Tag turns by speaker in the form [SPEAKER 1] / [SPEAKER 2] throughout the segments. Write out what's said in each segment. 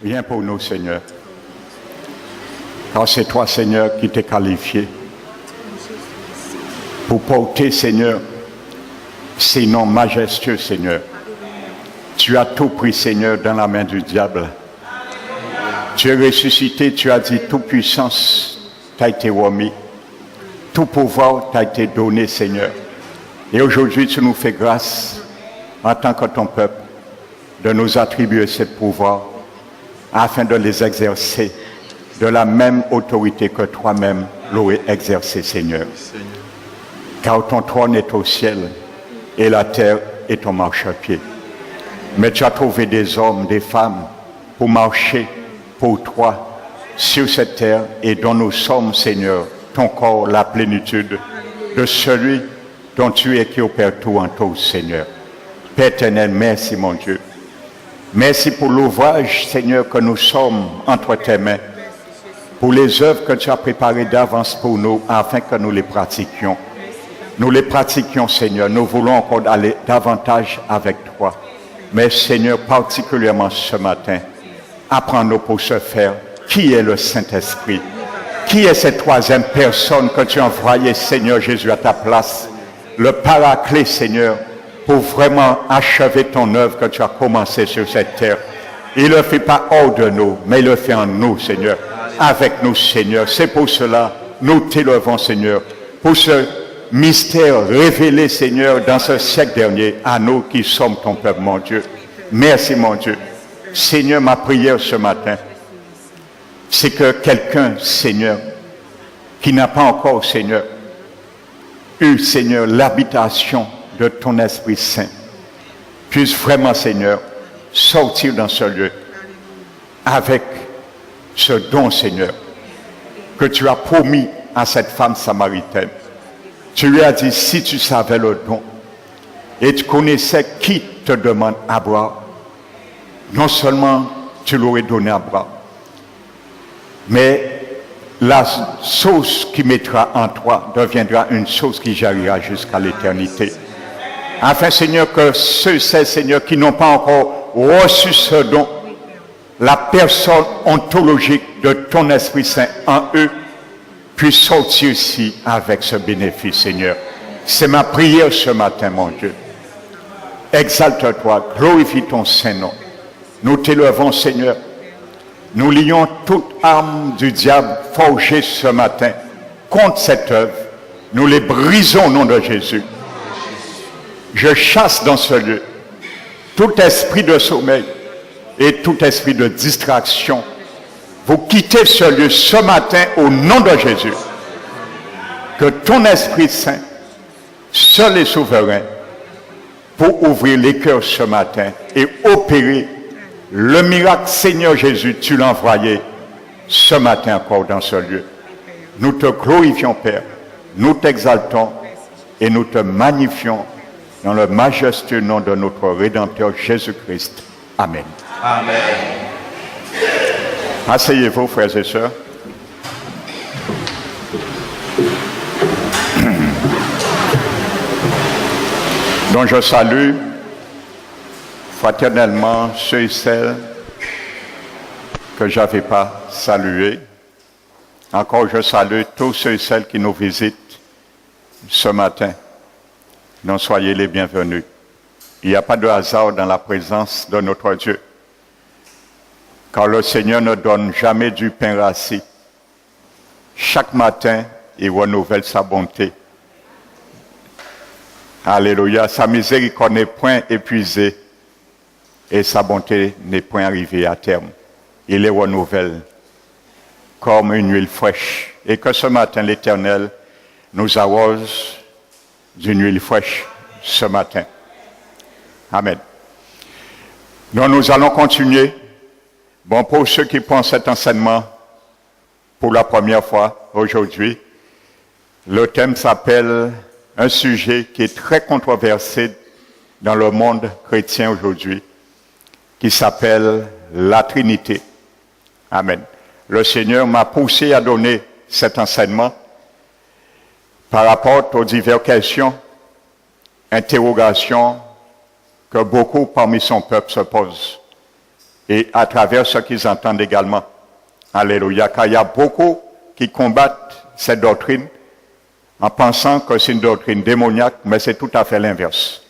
[SPEAKER 1] Rien pour nous, Seigneur. Car c'est toi, Seigneur, qui t'es qualifié pour porter, Seigneur, ces noms majestueux, Seigneur. Tu as tout pris, Seigneur, dans la main du diable. Tu es ressuscité, tu as dit, toute puissance t'a été remise. Tout pouvoir t'a été donné, Seigneur. Et aujourd'hui, tu nous fais grâce, en tant que ton peuple, de nous attribuer ce pouvoir afin de les exercer de la même autorité que toi-même l'aurais exercé, Seigneur. Car ton trône est au ciel et la terre est ton marchepied. Mais tu as trouvé des hommes, des femmes pour marcher pour toi sur cette terre et dont nous sommes, Seigneur, ton corps, la plénitude de celui dont tu es qui opère tout en tous, Seigneur. Père éternel, merci, mon Dieu. Merci pour l'ouvrage, Seigneur, que nous sommes entre tes mains, pour les œuvres que tu as préparées d'avance pour nous, afin que nous les pratiquions. Nous les pratiquions, Seigneur. Nous voulons encore aller davantage avec toi. Mais, Seigneur, particulièrement ce matin, apprends-nous pour ce faire. Qui est le Saint-Esprit? Qui est cette troisième personne que tu as envoyée, Seigneur Jésus, à ta place? Le Paraclet, Seigneur, pour vraiment achever ton œuvre que tu as commencée sur cette terre. Il ne le fait pas hors de nous, mais il le fait en nous, Seigneur. Avec nous, Seigneur. C'est pour cela, nous t'élevons, Seigneur, pour ce mystère révélé, Seigneur, dans ce siècle dernier, à nous qui sommes ton peuple, mon Dieu. Merci, mon Dieu. Seigneur, ma prière ce matin, c'est que quelqu'un, Seigneur, qui n'a pas encore, Seigneur, eu, Seigneur, l'habitation de ton Esprit Saint, puisse vraiment, Seigneur, sortir dans ce lieu avec ce don, Seigneur, que tu as promis à cette femme samaritaine. Tu lui as dit, si tu savais le don et tu connaissais qui te demande à boire, non seulement tu l'aurais donné à boire, mais la sauce qui mettra en toi deviendra une sauce qui jaillira jusqu'à l'éternité. Afin, Seigneur, que ceux, Seigneur, qui n'ont pas encore reçu ce don, la personne ontologique de ton Esprit Saint en eux, puisse sortir ici avec ce bénéfice, Seigneur. C'est ma prière ce matin, mon Dieu. Exalte-toi, glorifie ton Saint-Nom. Nous t'élevons, Seigneur. Nous lions toute arme du diable forgée ce matin contre cette œuvre. Nous les brisons au nom de Jésus. Je chasse dans ce lieu tout esprit de sommeil et tout esprit de distraction. Vous quittez ce lieu ce matin au nom de Jésus. Que ton Esprit Saint, seul et souverain, pour ouvrir les cœurs ce matin et opérer le miracle, Seigneur Jésus, tu l'as envoyé ce matin encore dans ce lieu. Nous te glorifions, Père, nous t'exaltons et nous te magnifions dans le majestueux nom de notre Rédempteur Jésus-Christ. Amen.
[SPEAKER 2] Amen.
[SPEAKER 1] Asseyez-vous, frères et sœurs. Donc je salue fraternellement ceux et celles que je n'avais pas salués. Encore je salue tous ceux et celles qui nous visitent ce matin. Donc soyez les bienvenus. Il n'y a pas de hasard dans la présence de notre Dieu. Car le Seigneur ne donne jamais du pain rassis. Chaque matin, il renouvelle sa bonté. Alléluia. Sa miséricorde n'est point épuisée et sa bonté n'est point arrivée à terme. Il les renouvelle comme une huile fraîche. Et que ce matin, l'Éternel nous arrose d'une huile fraîche ce matin. Amen. Donc nous allons continuer. Bon, pour ceux qui prennent cet enseignement pour la première fois aujourd'hui, le thème s'appelle un sujet qui est très controversé dans le monde chrétien aujourd'hui, qui s'appelle la Trinité. Amen. Le Seigneur m'a poussé à donner cet enseignement par rapport aux diverses questions, interrogations que beaucoup parmi son peuple se posent. et à travers ce qu'ils entendent également. Alléluia. Car il y a beaucoup qui combattent cette doctrine en pensant que c'est une doctrine démoniaque, mais c'est tout à fait l'inverse.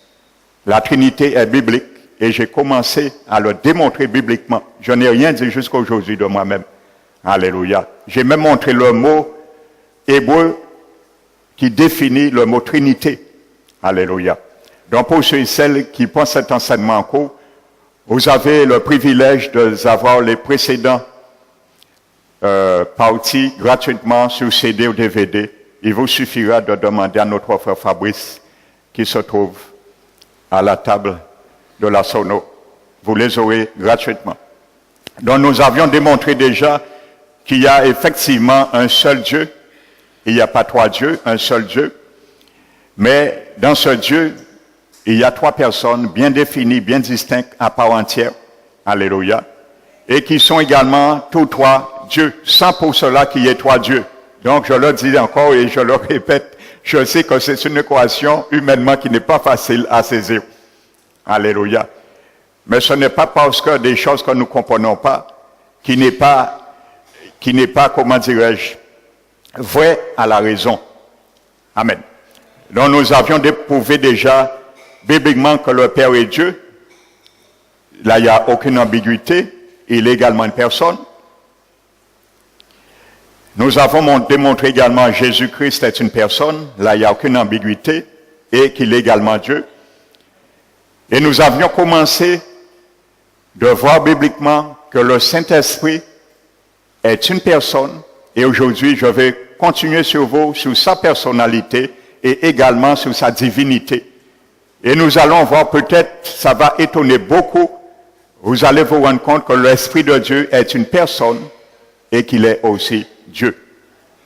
[SPEAKER 1] La Trinité est biblique et j'ai commencé à le démontrer bibliquement. Je n'ai rien dit jusqu'à aujourd'hui de moi-même. Alléluia. J'ai même montré le mot hébreu qui définit le mot Trinité. Alléluia. Donc pour ceux et celles qui pensent cet enseignement en cours, vous avez le privilège d'avoir les précédents parties gratuitement sur CD ou DVD. Il vous suffira de demander à notre frère Fabrice qui se trouve à la table de la Sono. Vous les aurez gratuitement. Donc nous avions démontré déjà qu'il y a effectivement un seul Dieu. Il n'y a pas trois dieux, un seul Dieu. Mais dans ce Dieu, il y a trois personnes bien définies, bien distinctes, à part entière. Alléluia. Et qui sont également tous trois dieux, sans pour cela qu'il y ait trois dieux. Donc je le dis encore et je le répète, je sais que c'est une équation humainement qui n'est pas facile à saisir. Alléluia. Mais ce n'est pas parce que des choses que nous ne comprenons pas, qui n'est pas, comment dirais-je, vrai à la raison. Amen. Donc nous avions prouvé déjà bibliquement que le Père est Dieu. Là, il n'y a aucune ambiguïté. Il est également une personne. Nous avons démontré également que Jésus-Christ est une personne. Là, il n'y a aucune ambiguïté. Et qu'il est également Dieu. Et nous avions commencé de voir bibliquement que le Saint-Esprit est une personne. Et aujourd'hui, je vais continuer sur sa personnalité et également sur sa divinité. Et nous allons voir, peut-être, ça va étonner beaucoup, vous allez vous rendre compte que l'Esprit de Dieu est une personne et qu'il est aussi Dieu.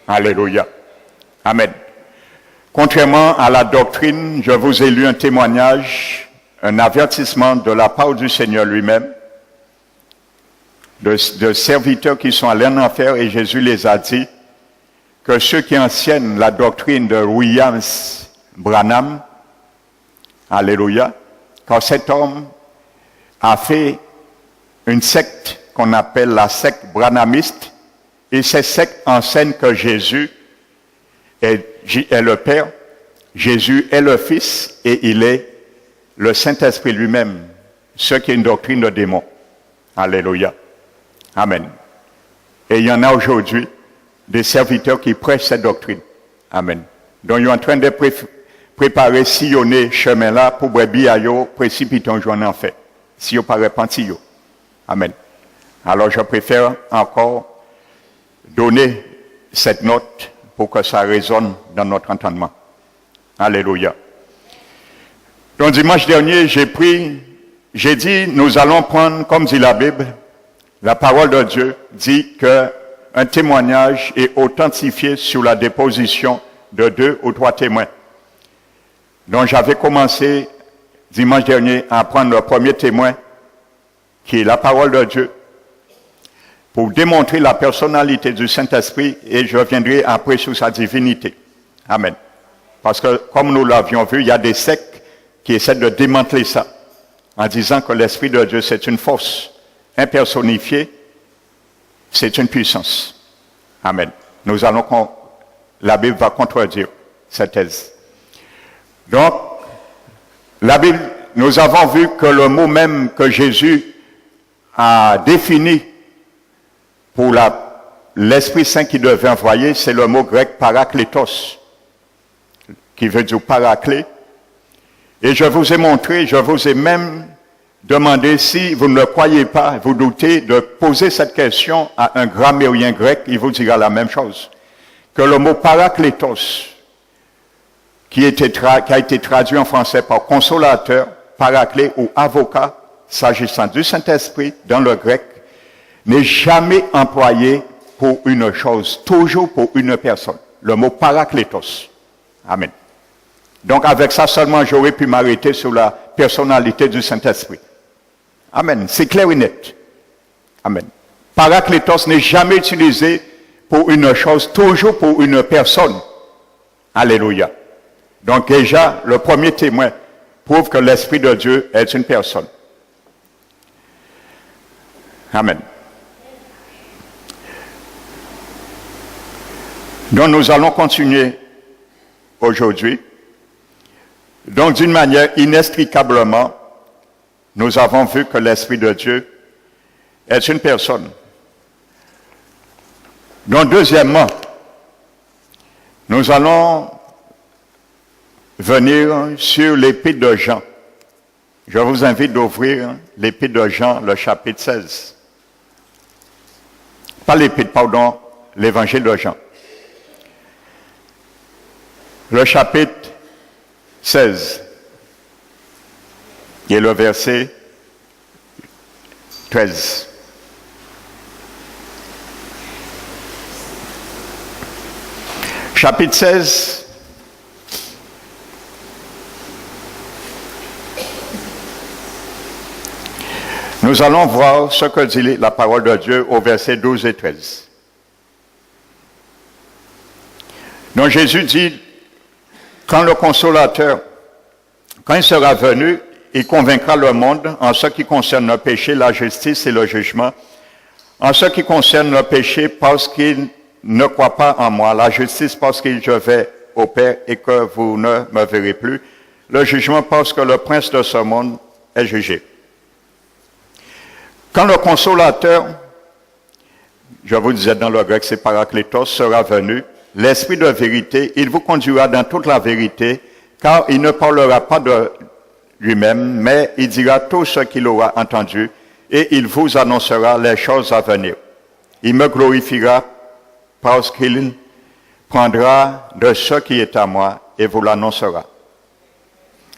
[SPEAKER 1] Alléluia. Amen. Contrairement à la doctrine, je vous ai lu un témoignage, un avertissement de la part du Seigneur lui-même, de serviteurs qui sont allés en enfer, et Jésus les a dit que ceux qui enseignent la doctrine de William Branham, alléluia, car cet homme a fait une secte qu'on appelle la secte branhamiste, et cette secte enseigne que Jésus est le Père, Jésus est le Fils, et il est le Saint-Esprit lui-même, ce qui est une doctrine de démon. Alléluia. Amen. Et il y en a aujourd'hui des serviteurs qui prêchent cette doctrine. Amen. Donc ils sont en train de préparer, sillonner chemin là pour brebis à yo, précipiter un jour en enfer. Si yo pas repenti yo. Amen. Alors je préfère encore donner cette note pour que ça résonne dans notre entendement. Alléluia. Donc dimanche dernier, j'ai dit, nous allons prendre, comme dit la Bible, la parole de Dieu dit qu'un témoignage est authentifié sur la déposition de 2 ou 3 témoins. Donc j'avais commencé dimanche dernier à prendre le premier témoin, qui est la parole de Dieu, pour démontrer la personnalité du Saint-Esprit, et je reviendrai après sur sa divinité. Amen. Parce que, comme nous l'avions vu, il y a des sectes qui essaient de démanteler ça, en disant que l'Esprit de Dieu, c'est une force impersonnifiée, c'est une puissance. Amen. La Bible va contredire cette thèse. Donc, la Bible, nous avons vu que le mot même que Jésus a défini pour l'Esprit Saint qui devait envoyer, c'est le mot grec parakletos, qui veut dire paraclet. Et je vous ai montré, je vous ai même demandé, si vous ne le croyez pas, vous doutez, de poser cette question à un grammairien grec, il vous dira la même chose. Que le mot parakletos, qui a été traduit en français par consolateur, paraclet ou avocat, s'agissant du Saint-Esprit dans le grec, n'est jamais employé pour une chose, toujours pour une personne. Le mot parakletos. Amen. Donc avec ça seulement, j'aurais pu m'arrêter sur la personnalité du Saint-Esprit. Amen. C'est clair et net. Amen. Parakletos n'est jamais utilisé pour une chose, toujours pour une personne. Alléluia. Donc déjà, le premier témoin prouve que l'Esprit de Dieu est une personne. Amen. Donc nous allons continuer aujourd'hui. Donc d'une manière inextricablement, nous avons vu que l'Esprit de Dieu est une personne. Donc deuxièmement, nous allons venir sur l'Épître de Jean. Je vous invite d'ouvrir l'Épître de Jean, le chapitre 16. Pas l'Épître, pardon, l'Évangile de Jean. Le chapitre 16 et le verset 13. Chapitre 16. Nous allons voir ce que dit la parole de Dieu au verset 12 et 13. Donc Jésus dit, quand le consolateur, quand il sera venu, il convaincra le monde en ce qui concerne le péché, la justice et le jugement. En ce qui concerne le péché, parce qu'il ne croit pas en moi. La justice, parce que je vais au Père et que vous ne me verrez plus. Le jugement, parce que le prince de ce monde est jugé. Quand le consolateur, je vous disais dans le grec, c'est Parakletos, sera venu, l'Esprit de vérité, il vous conduira dans toute la vérité, car il ne parlera pas de lui-même, mais il dira tout ce qu'il aura entendu, et il vous annoncera les choses à venir. Il me glorifiera parce qu'il prendra de ce qui est à moi et vous l'annoncera.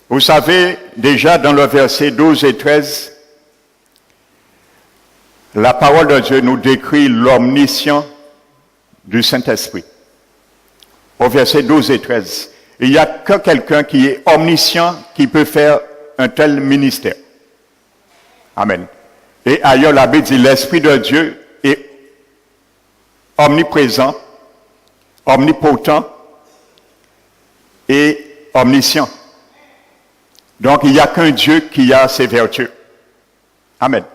[SPEAKER 1] Vous savez, déjà dans le verset 12 et 13, la parole de Dieu nous décrit l'omniscience du Saint-Esprit. Au verset 12 et 13, il n'y a que quelqu'un qui est omniscient qui peut faire un tel ministère. Amen. Et ailleurs, la Bible dit l'Esprit de Dieu est omniprésent, omnipotent et omniscient. Donc, il n'y a qu'un Dieu qui a ces vertus. Amen.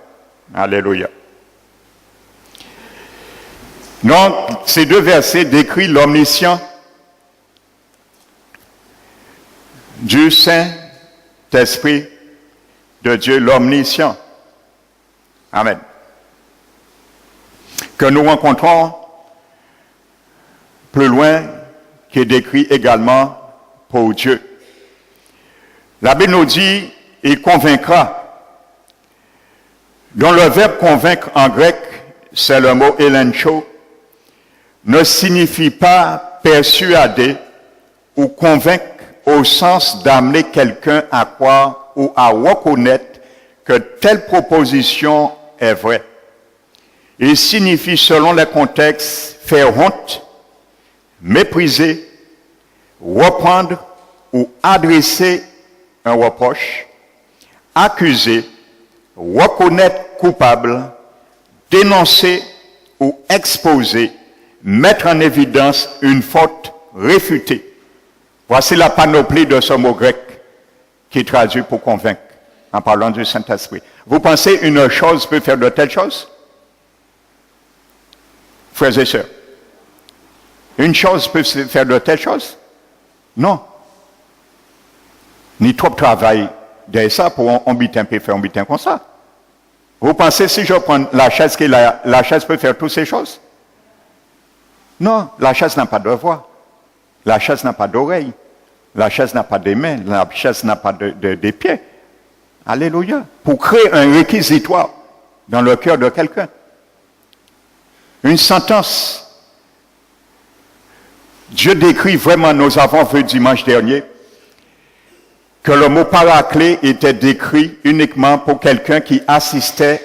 [SPEAKER 1] Alléluia. Donc, ces deux versets décrivent l'omniscience du Saint-Esprit de Dieu, l'omniscient. Amen. Que nous rencontrons plus loin, qui est décrit également pour Dieu. La Bible nous dit, il convaincra. Dont le verbe convaincre en grec, c'est le mot elencho, ne signifie pas persuader ou convaincre au sens d'amener quelqu'un à croire ou à reconnaître que telle proposition est vraie. Il signifie, selon les contextes, faire honte, mépriser, reprendre ou adresser un reproche, accuser, reconnaître coupable, dénoncer ou exposer, mettre en évidence une faute réfutée. Voici la panoplie de ce mot grec qui est traduit pour convaincre en parlant du Saint-Esprit. Vous pensez une chose peut faire de telles choses? Frères et sœurs, une chose peut faire de telles choses? Non. Ni trop de travail derrière ça pour un bitin peut faire un bitin comme ça. Vous pensez si je prends la chaise, la chaise peut faire toutes ces choses? Non, la chaise n'a pas de voix. La chaise n'a pas d'oreille. La chaise n'a pas de mains. La chaise n'a pas de pieds. Alléluia. Pour créer un réquisitoire dans le cœur de quelqu'un. Une sentence. Dieu décrit vraiment, nous avons vu dimanche dernier, que le mot paraclet était décrit uniquement pour quelqu'un qui assistait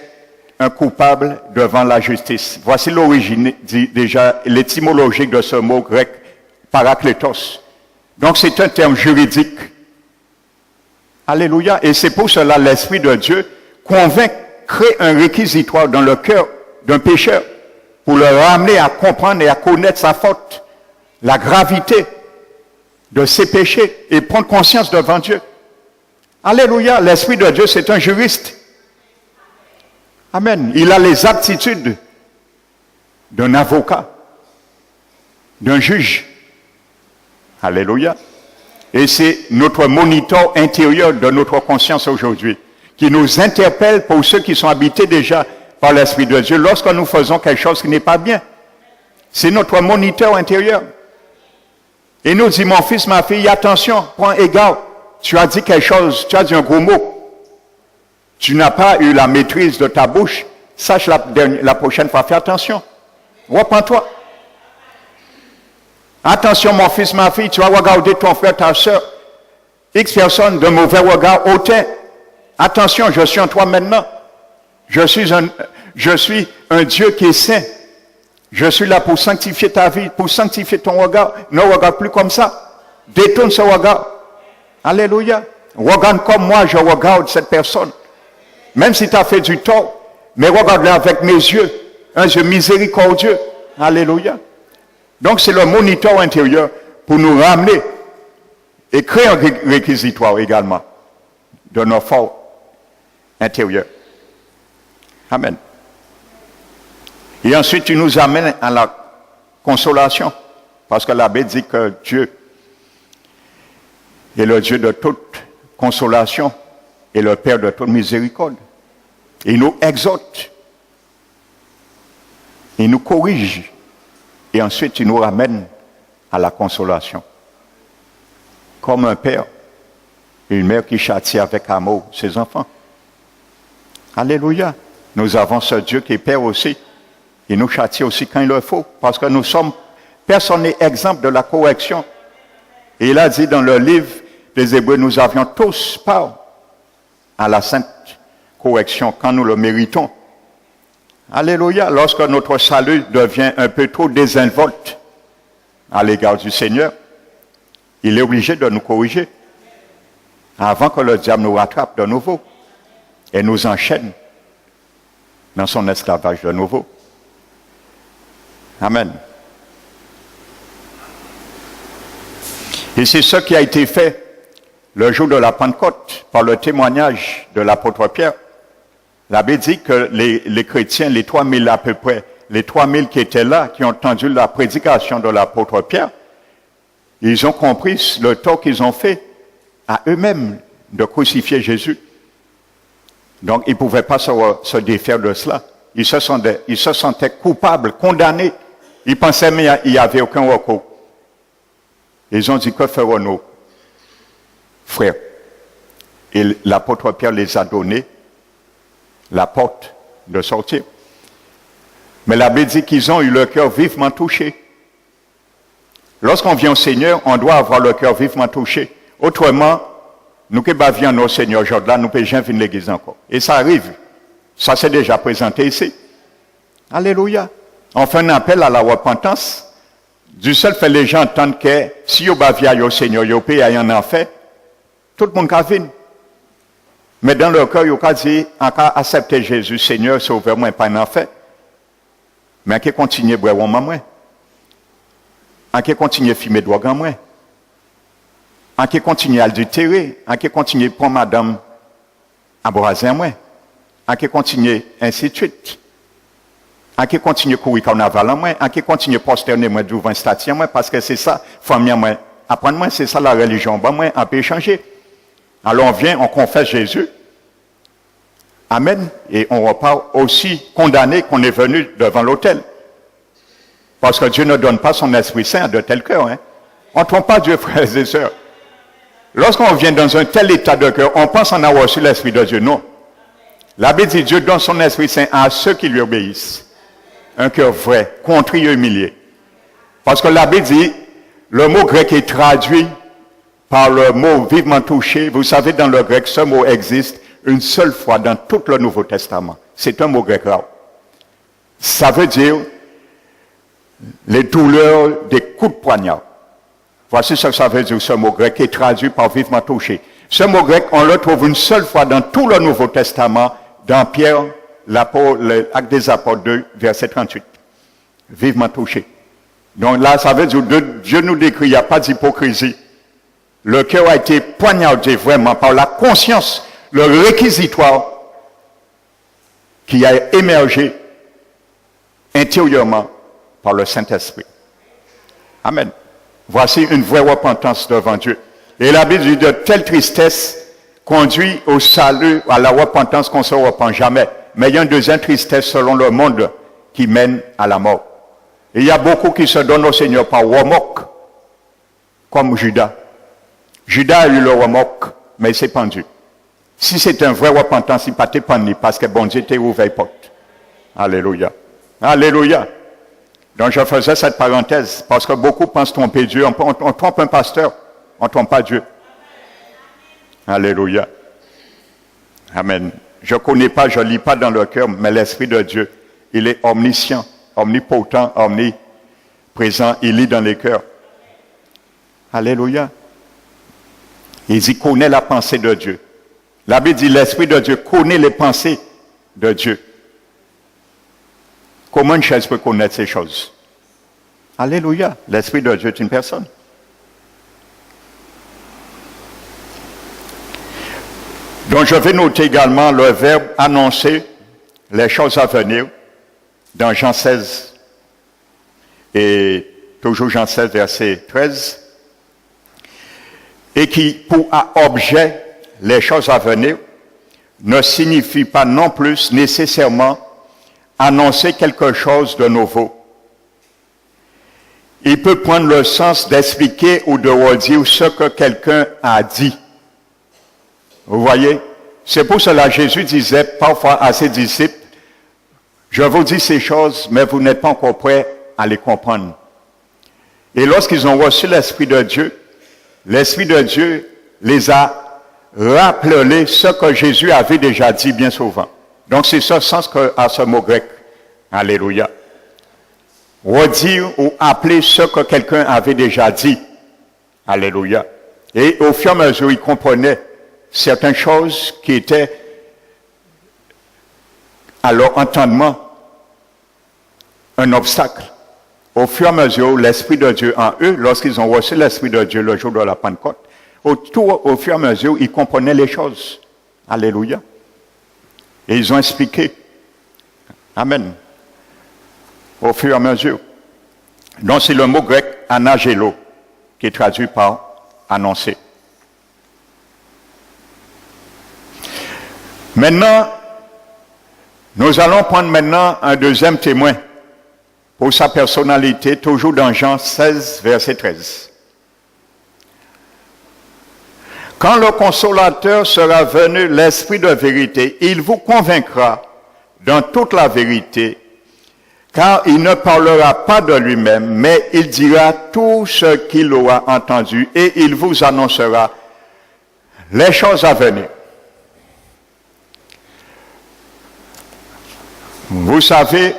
[SPEAKER 1] un coupable devant la justice. Voici l'origine, déjà, l'étymologie de ce mot grec, parakletos. Donc c'est un terme juridique. Alléluia. Et c'est pour cela l'Esprit de Dieu convainc, crée un réquisitoire dans le cœur d'un pécheur pour le ramener à comprendre et à connaître sa faute, la gravité de ses péchés et prendre conscience devant Dieu. Alléluia. L'Esprit de Dieu, c'est un juriste. Amen. Il a les aptitudes d'un avocat, d'un juge. Alléluia. Et c'est notre moniteur intérieur de notre conscience aujourd'hui qui nous interpelle pour ceux qui sont habités déjà par l'Esprit de Dieu lorsque nous faisons quelque chose qui n'est pas bien. C'est notre moniteur intérieur. Et nous dit, mon fils, ma fille, attention, prends égard. Tu as dit quelque chose, tu as dit un gros mot. Tu n'as pas eu la maîtrise de ta bouche. Sache la prochaine fois, fais attention. Reprends-toi. Attention, mon fils, ma fille, tu vas regarder ton frère, ta soeur. X personnes de mauvais regard hautain. Attention, je suis en toi maintenant. Je suis un Dieu qui est saint. Je suis là pour sanctifier ta vie, pour sanctifier ton regard. Ne regarde plus comme ça. Détourne ce regard. Alléluia. Regarde comme moi, je regarde cette personne. Même si tu as fait du tort, mais regarde-le avec mes yeux. Un Dieu miséricordieux. Alléluia. Donc c'est le moniteur intérieur pour nous ramener et créer un réquisitoire également de nos forces intérieures. Amen. Et ensuite, il nous amène à la consolation. Parce que l'abbé dit que Dieu est le Dieu de toute consolation et le Père de toute miséricorde. Il nous exhorte. Il nous corrige. Et ensuite, il nous ramène à la consolation. Comme un père et une mère qui châtie avec amour ses enfants. Alléluia. Nous avons ce Dieu qui est Père aussi. Il nous châtie aussi quand il le faut. Parce que nous sommes, personne n'est exemple de la correction. Et il a dit dans le livre des Hébreux, nous avions tous part à la sainte correction quand nous le méritons. Alléluia. Lorsque notre salut devient un peu trop désinvolte à l'égard du Seigneur, il est obligé de nous corriger avant que le diable nous rattrape de nouveau et nous enchaîne dans son esclavage de nouveau. Amen. Et c'est ce qui a été fait le jour de la Pentecôte par le témoignage de l'apôtre Pierre. L'abbé dit que les chrétiens, les 3000 à peu près, les 3000 qui étaient là, qui ont entendu la prédication de l'apôtre Pierre, ils ont compris le tort qu'ils ont fait à eux-mêmes de crucifier Jésus. Donc, ils ne pouvaient pas se défaire de cela. Ils se sentaient coupables, condamnés. Ils pensaient, mais il n'y avait aucun recours. Ils ont dit, que ferons-nous, frères? Et l'apôtre Pierre les a donné la porte de sortir. Mais l'abbé dit qu'ils ont eu le cœur vivement touché. Lorsqu'on vient au Seigneur, on doit avoir le cœur vivement touché. Autrement, nous qui viens au Seigneur aujourd'hui, nous ne pouvons jamais venir à l'église encore. Et ça arrive. Ça s'est déjà présenté ici. Alléluia. On fait un appel à la repentance. Du seul fait les gens entendent que si vous viennent au Seigneur, vous pouvez aller en enfer, tout le monde va venir. Mais dans leur cœur, ils ont dit, encore accepter Jésus, Seigneur, sauve-moi, pas en enfer. Mais qui continue à boire au moins. Qui continue à fumer drogue en moins. Qui continue à adultérer. Qui continue à prendre madame à boire en moins. Qui continue ainsi de suite. Qui continue à courir carnaval en moins. Qui continue à prosterner moi devant une statue en moins. Parce que c'est ça, famille en moins. Apprendre moi, c'est ça la religion. Ben moi, on peut changer. Alors on vient, on confesse Jésus. Amen. Et on repart aussi condamné qu'on est venu devant l'autel. Parce que Dieu ne donne pas son Esprit Saint à de tels cœurs. Hein. On ne trompe pas Dieu, frères et sœurs. Lorsqu'on vient dans un tel état de cœur, on pense en avoir reçu l'Esprit de Dieu. Non. La Bible dit, Dieu donne son Esprit Saint à ceux qui lui obéissent. Un cœur vrai, contrit et humilié. Parce que la Bible dit, le mot grec est traduit par le mot vivement touché. Vous savez, dans le grec, ce mot existe une seule fois dans tout le Nouveau Testament. C'est un mot grec rare. Ça veut dire les douleurs des coups de poignard. Voici ce que ça veut dire, ce mot grec qui est traduit par vivement touché. Ce mot grec, on le trouve une seule fois dans tout le Nouveau Testament, dans Pierre, l'Acte des Apôtres 2, verset 38. Vivement touché. Donc là, ça veut dire, Dieu nous décrit, il n'y a pas d'hypocrisie. Le cœur a été poignardé vraiment par la conscience, le réquisitoire qui a émergé intérieurement par le Saint-Esprit. Amen. Voici une vraie repentance devant Dieu. Et la Bible dit de telle tristesse conduit au salut, à la repentance qu'on ne se repent jamais. Mais il y a une deuxième tristesse selon le monde qui mène à la mort. Et il y a beaucoup qui se donnent au Seigneur par remorque, comme Judas. Judas a eu le remorque, mais il s'est pendu. Si c'est un vrai repentance, il n'a pas été pendu parce que bon Dieu t'a ouvert les portes. Alléluia. Alléluia. Donc je faisais cette parenthèse parce que beaucoup pensent tromper Dieu. On trompe un pasteur, on ne trompe pas Dieu. Alléluia. Amen. Je ne connais pas, je ne lis pas dans le cœur, mais l'Esprit de Dieu, il est omniscient, omnipotent, omniprésent, il lit dans les cœurs. Alléluia. Il connaît la pensée de Dieu. La Bible dit l'Esprit de Dieu connaît les pensées de Dieu. Comment une chaise peut connaître ces choses? Alléluia. L'Esprit de Dieu est une personne. Donc je vais noter également le verbe annoncer les choses à venir dans Jean 16 et toujours Jean 16 verset 13 et qui pour objet les choses à venir ne signifie pas non plus nécessairement annoncer quelque chose de nouveau. Il peut prendre le sens d'expliquer ou de redire ce que quelqu'un a dit. Vous voyez? C'est pour cela que Jésus disait parfois à ses disciples, je vous dis ces choses, mais vous n'êtes pas encore prêts à les comprendre. Et lorsqu'ils ont reçu l'Esprit de Dieu les a rappelé ce que Jésus avait déjà dit bien souvent. Donc c'est ce sens qu'a ce mot grec. Alléluia. Redire ou appeler ce que quelqu'un avait déjà dit. Alléluia. Et au fur et à mesure, il comprenait certaines choses qui étaient à leur entendement un obstacle. Au fur et à mesure, l'Esprit de Dieu en eux, lorsqu'ils ont reçu l'Esprit de Dieu le jour de la Pentecôte, au fur et à mesure, ils comprenaient les choses. Alléluia. Et ils ont expliqué. Amen. Au fur et à mesure. Donc c'est le mot grec anagelo qui est traduit par annoncer. Maintenant, nous allons prendre maintenant un deuxième témoin pour sa personnalité, toujours dans Jean 16, verset 13. Quand le consolateur sera venu, l'Esprit de vérité, il vous convaincra dans toute la vérité, car il ne parlera pas de lui-même, mais il dira tout ce qu'il aura entendu et il vous annoncera les choses à venir. Vous savez,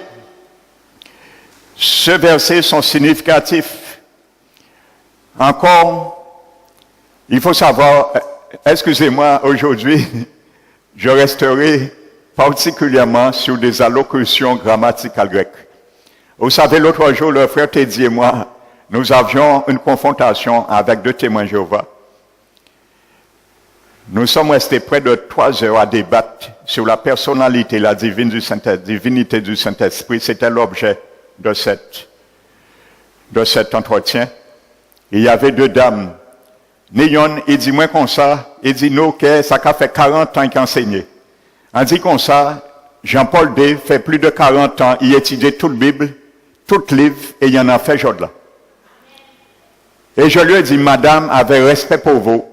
[SPEAKER 1] ce verset sont significatifs. Encore, il faut savoir, excusez-moi, aujourd'hui, je resterai particulièrement sur des allocutions grammaticales grecques. Vous savez, l'autre jour, le frère Teddy et moi, nous avions une confrontation avec 2 témoins Jéhovah. Nous sommes restés près de 3 heures à débattre sur la personnalité, la divinité du Saint-Esprit. C'était l'objet de cet entretien. Et il y avait 2 dames. Néon, il dit moi comme ça, il dit nous que ça fait 40 ans qu'il enseigne. On dit comme ça, Jean-Paul D fait plus de 40 ans, il étudie toute Bible, tout livre, et il en a fait jour là. Et je lui ai dit, madame, avec respect pour vous,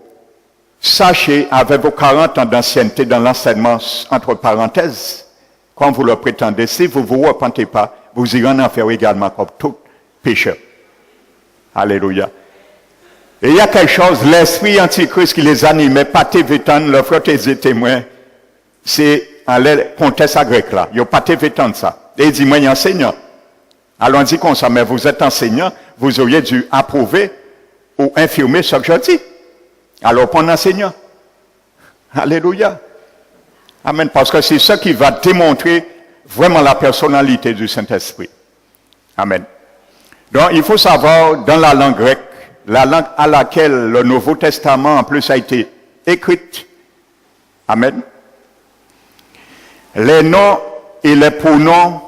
[SPEAKER 1] sachez, avec vos 40 ans d'ancienneté dans l'enseignement, entre parenthèses, comme vous le prétendez, si vous ne vous repentez pas, vous irez en enfer également comme tout pécheur. Alléluia. Et il y a quelque chose, l'esprit antichrist qui les animait, pas tévétan, le frère des témoins, c'est en l'air conteste à grec là. Il n'y a pas tévétan ça. Et il dit, moi, il y a enseignant. Alors on dit comme ça, mais vous êtes enseignant, vous auriez dû approuver ou infirmer ce que je dis. Alors, pour un enseignant. Alléluia. Amen. Parce que c'est ça qui va démontrer vraiment la personnalité du Saint-Esprit. Amen. Donc, il faut savoir, dans la langue grecque, la langue à laquelle le Nouveau Testament, en plus, a été écrit. Amen. Les noms et les pronoms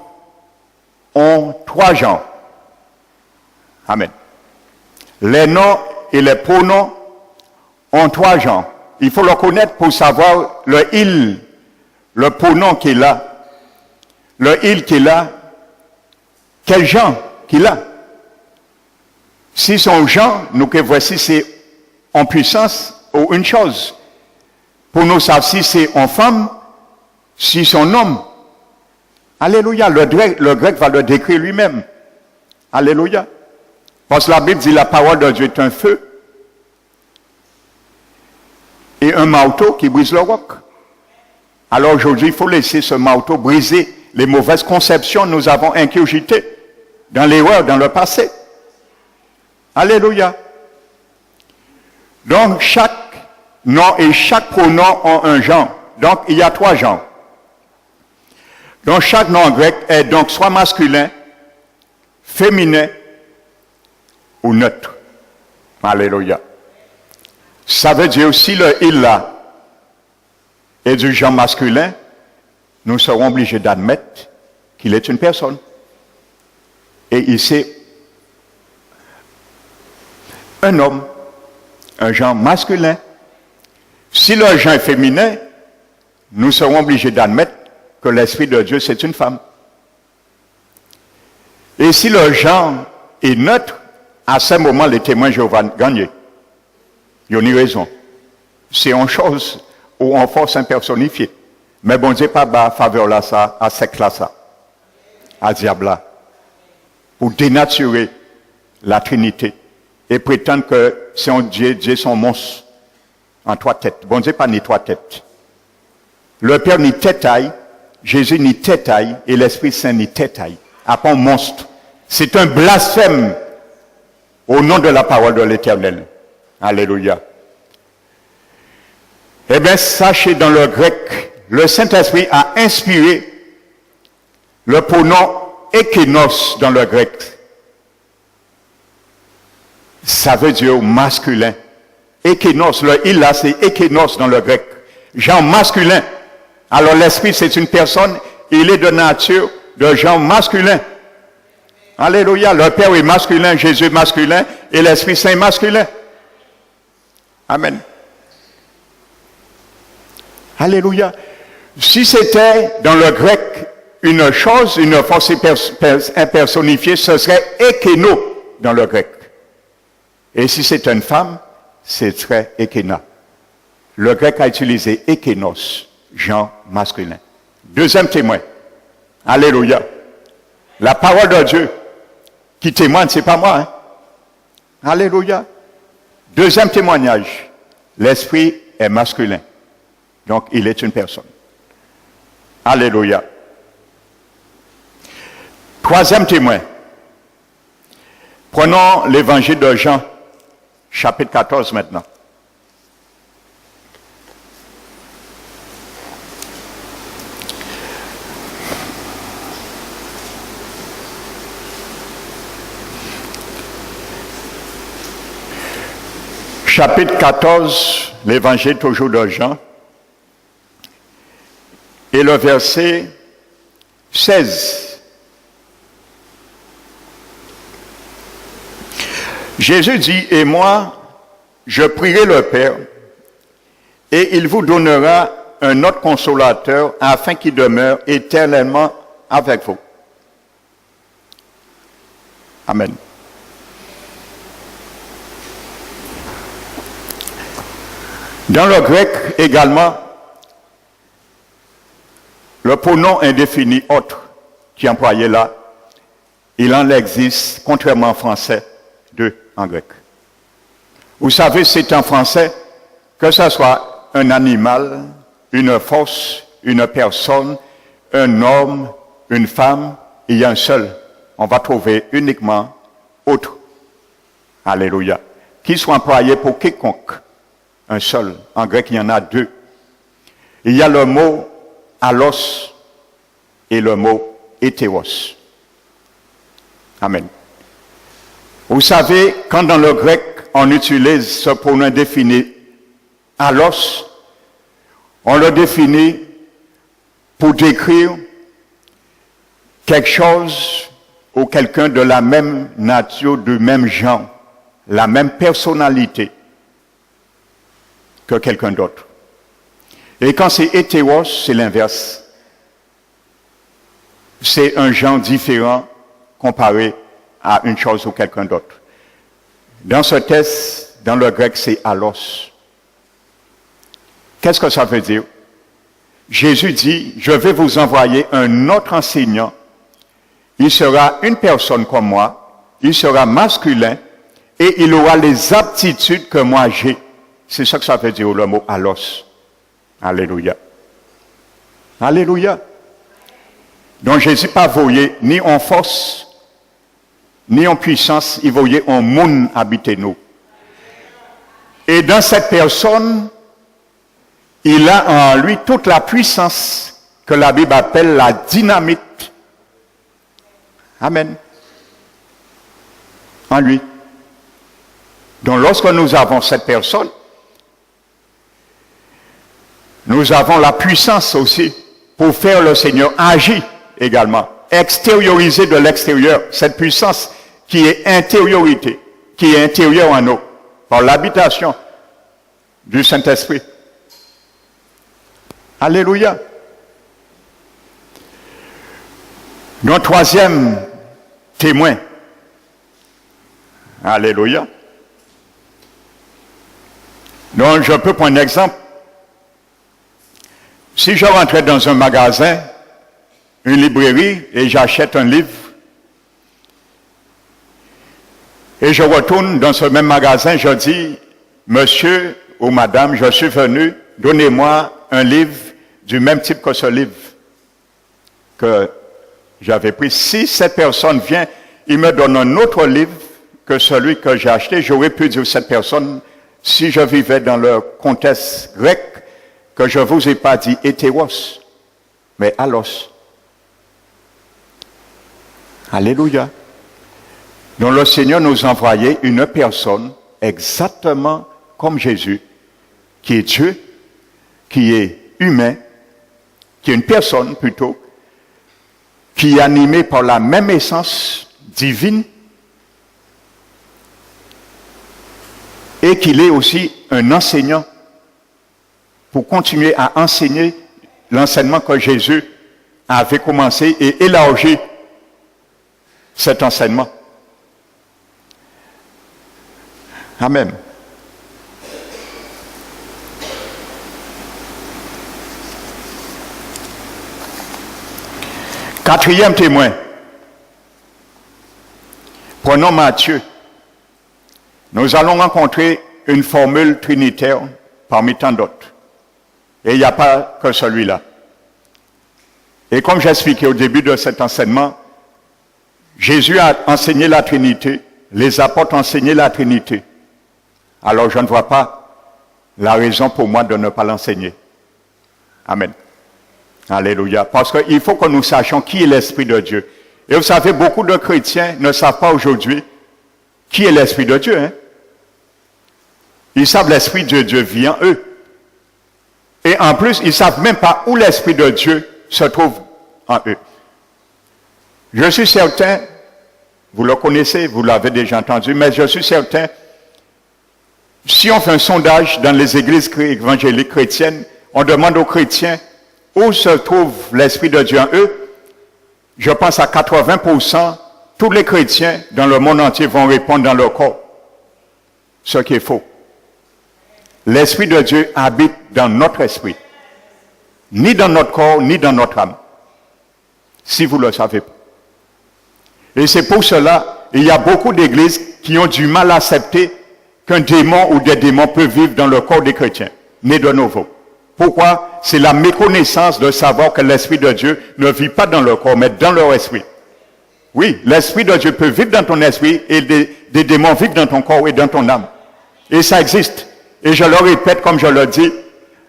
[SPEAKER 1] ont 3 genres. Amen. Les noms et les pronoms ont 3 genres. Il faut le connaître pour savoir le il, le pronom qu'il a, le il qu'il a, quel genre qu'il a. Si son genre, nous que voici, c'est en puissance ou une chose. Pour nous savoir si c'est en femme, si son homme. Alléluia. Le grec va le décrire lui-même. Alléluia. Parce que la Bible dit la parole de Dieu est un feu et un marteau qui brise le roc. Alors aujourd'hui, il faut laisser ce marteau briser les mauvaises conceptions que nous avons ingurgitées dans l'erreur, dans le passé. Alléluia. Donc chaque nom et chaque pronom ont un genre. Donc il y a 3 genres. Donc chaque nom grec est donc soit masculin, féminin ou neutre. Alléluia. Ça veut dire aussi le il là est du genre masculin, nous serons obligés d'admettre qu'il est une personne. Et ici, un homme, un genre masculin. Si le genre est féminin, nous serons obligés d'admettre que l'Esprit de Dieu, c'est une femme. Et si le genre est neutre, à ce moment, les témoins de Jéhovah gagnent. Ils ont une raison. C'est une chose ou en force impersonnifiée. Mais bon Dieu, pas bas faveur là, ça, à cette là, à diable là, pour dénaturer la Trinité et prétendre que c'est un Dieu, Dieu son monstre en 3 têtes. Bon Dieu, pas ni 3 têtes. Le Père ni tête-aille, Jésus ni tête-aille, et l'Esprit Saint ni tête-aille. Après un monstre. C'est un blasphème au nom de la parole de l'Éternel. Alléluia. Eh bien, sachez dans le grec, le Saint-Esprit a inspiré le pronom ékénos dans le grec. Ça veut dire masculin. Ékénos, le il là, c'est ékénos dans le grec. Genre masculin. Alors l'esprit, c'est une personne, il est de nature, de genre masculin. Alléluia. Le Père est masculin, Jésus est masculin, et l'Esprit Saint est masculin. Amen. Alléluia. Si c'était dans le grec une chose, une force impersonnifiée, ce serait ékéno dans le grec. Et si c'est une femme, ce serait ékéna. Le grec a utilisé ékénos, genre masculin. Deuxième témoin. Alléluia. La parole de Dieu qui témoigne, c'est pas moi. Hein? Alléluia. Deuxième témoignage. L'esprit est masculin. Donc, il est une personne. Alléluia. Troisième témoin. Prenons l'évangile de Jean, chapitre 14 maintenant. Chapitre 14, l'évangile toujours de Jean, et le verset 16. Jésus dit, et moi, je prierai le Père, et il vous donnera un autre consolateur afin qu'il demeure éternellement avec vous. Amen. Dans le grec également, le pronom indéfini autre qui est employé là, il en existe, contrairement en français, 2 en grec. Vous savez, c'est en français, que ce soit un animal, une force, une personne, un homme, une femme, il y a un seul. On va trouver uniquement autre. Alléluia. Qui soit employé pour quiconque. Un seul. En grec, il y en a 2. Il y a le mot allos et le mot hétéros. Amen. Vous savez, quand dans le grec, on utilise ce pronom défini allos, on le définit pour décrire quelque chose ou quelqu'un de la même nature, du même genre, la même personnalité que quelqu'un d'autre. Et quand c'est hétéros, c'est l'inverse. C'est un genre différent comparé à une chose ou quelqu'un d'autre. Dans ce texte, dans le grec, c'est allos. Qu'est-ce que ça veut dire? Jésus dit, je vais vous envoyer un autre enseignant. Il sera une personne comme moi, il sera masculin et il aura les aptitudes que moi j'ai. C'est ça que ça veut dire le mot allos. Alléluia. Alléluia. Donc Jésus pas voyé ni en force, ni en puissance, il voyait en monde habiter nous. Et dans cette personne, il a en lui toute la puissance que la Bible appelle la dynamite. Amen. En lui. Donc lorsque nous avons cette personne, nous avons la puissance aussi pour faire le Seigneur agir également. Extérioriser de l'extérieur cette puissance qui est intériorité, qui est intérieure en nous, par l'habitation du Saint-Esprit. Alléluia. Notre troisième témoin. Alléluia. Donc, je peux prendre un exemple. Si je rentrais dans un magasin, une librairie, et j'achète un livre, et je retourne dans ce même magasin, je dis, monsieur ou madame, je suis venu, donnez-moi un livre du même type que ce livre que j'avais pris. Si cette personne vient, il me donne un autre livre que celui que j'ai acheté, j'aurais pu dire à cette personne, si je vivais dans le contexte grec, que je ne vous ai pas dit hétéros, mais allos. Alléluia. Donc le Seigneur nous envoyait une personne exactement comme Jésus, qui est Dieu, qui est humain, qui est une personne plutôt, qui est animée par la même essence divine, et qu'il est aussi un enseignant pour continuer à enseigner l'enseignement que Jésus avait commencé et élargi cet enseignement. Amen. Quatrième témoin. Prenons Matthieu. Nous allons rencontrer une formule trinitaire parmi tant d'autres. Et il n'y a pas que celui-là. Et comme j'expliquais au début de cet enseignement, Jésus a enseigné la Trinité, les apôtres ont enseigné la Trinité. Alors je ne vois pas la raison pour moi de ne pas l'enseigner. Amen. Alléluia. Parce qu'il faut que nous sachions qui est l'Esprit de Dieu. Et vous savez, beaucoup de chrétiens ne savent pas aujourd'hui qui est l'Esprit de Dieu. Hein? Ils savent l'Esprit de Dieu vit en eux. Et en plus, ils ne savent même pas où l'Esprit de Dieu se trouve en eux. Je suis certain, vous le connaissez, vous l'avez déjà entendu, mais je suis certain, si on fait un sondage dans les églises évangéliques chrétiennes, on demande aux chrétiens où se trouve l'Esprit de Dieu en eux, je pense à 80%, tous les chrétiens dans le monde entier vont répondre dans leur corps. Ce qui est faux. L'Esprit de Dieu habite dans notre esprit. Ni dans notre corps, ni dans notre âme. Si vous le savez pas. Et c'est pour cela, il y a beaucoup d'églises qui ont du mal à accepter qu'un démon ou des démons peuvent vivre dans le corps des chrétiens, nés de nouveau. Pourquoi? C'est la méconnaissance de savoir que l'Esprit de Dieu ne vit pas dans leur corps, mais dans leur esprit. Oui, l'Esprit de Dieu peut vivre dans ton esprit et des démons vivent dans ton corps et dans ton âme. Et ça existe. Et je le répète comme je le dis,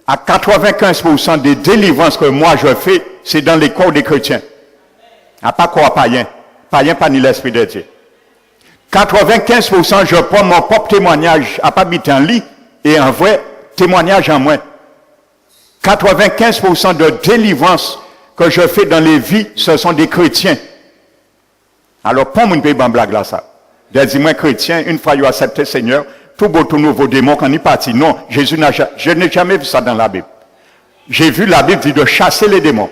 [SPEAKER 1] à 95% des délivrances que moi je fais, c'est dans les corps des chrétiens. À pas corps païen. Païen pas ni l'Esprit de Dieu. 95% je prends mon propre témoignage à pas habiter en lit et un vrai témoignage en moi. 95% de délivrance que je fais dans les vies, ce sont des chrétiens Alors, pour mon pays, blague là, ça. Dis-moi, chrétien, une fois il a accepté le Seigneur, tout beau, tout nouveau démon, quand il est parti. Non, je n'ai jamais vu ça dans la Bible. J'ai vu la Bible dire de chasser les démons.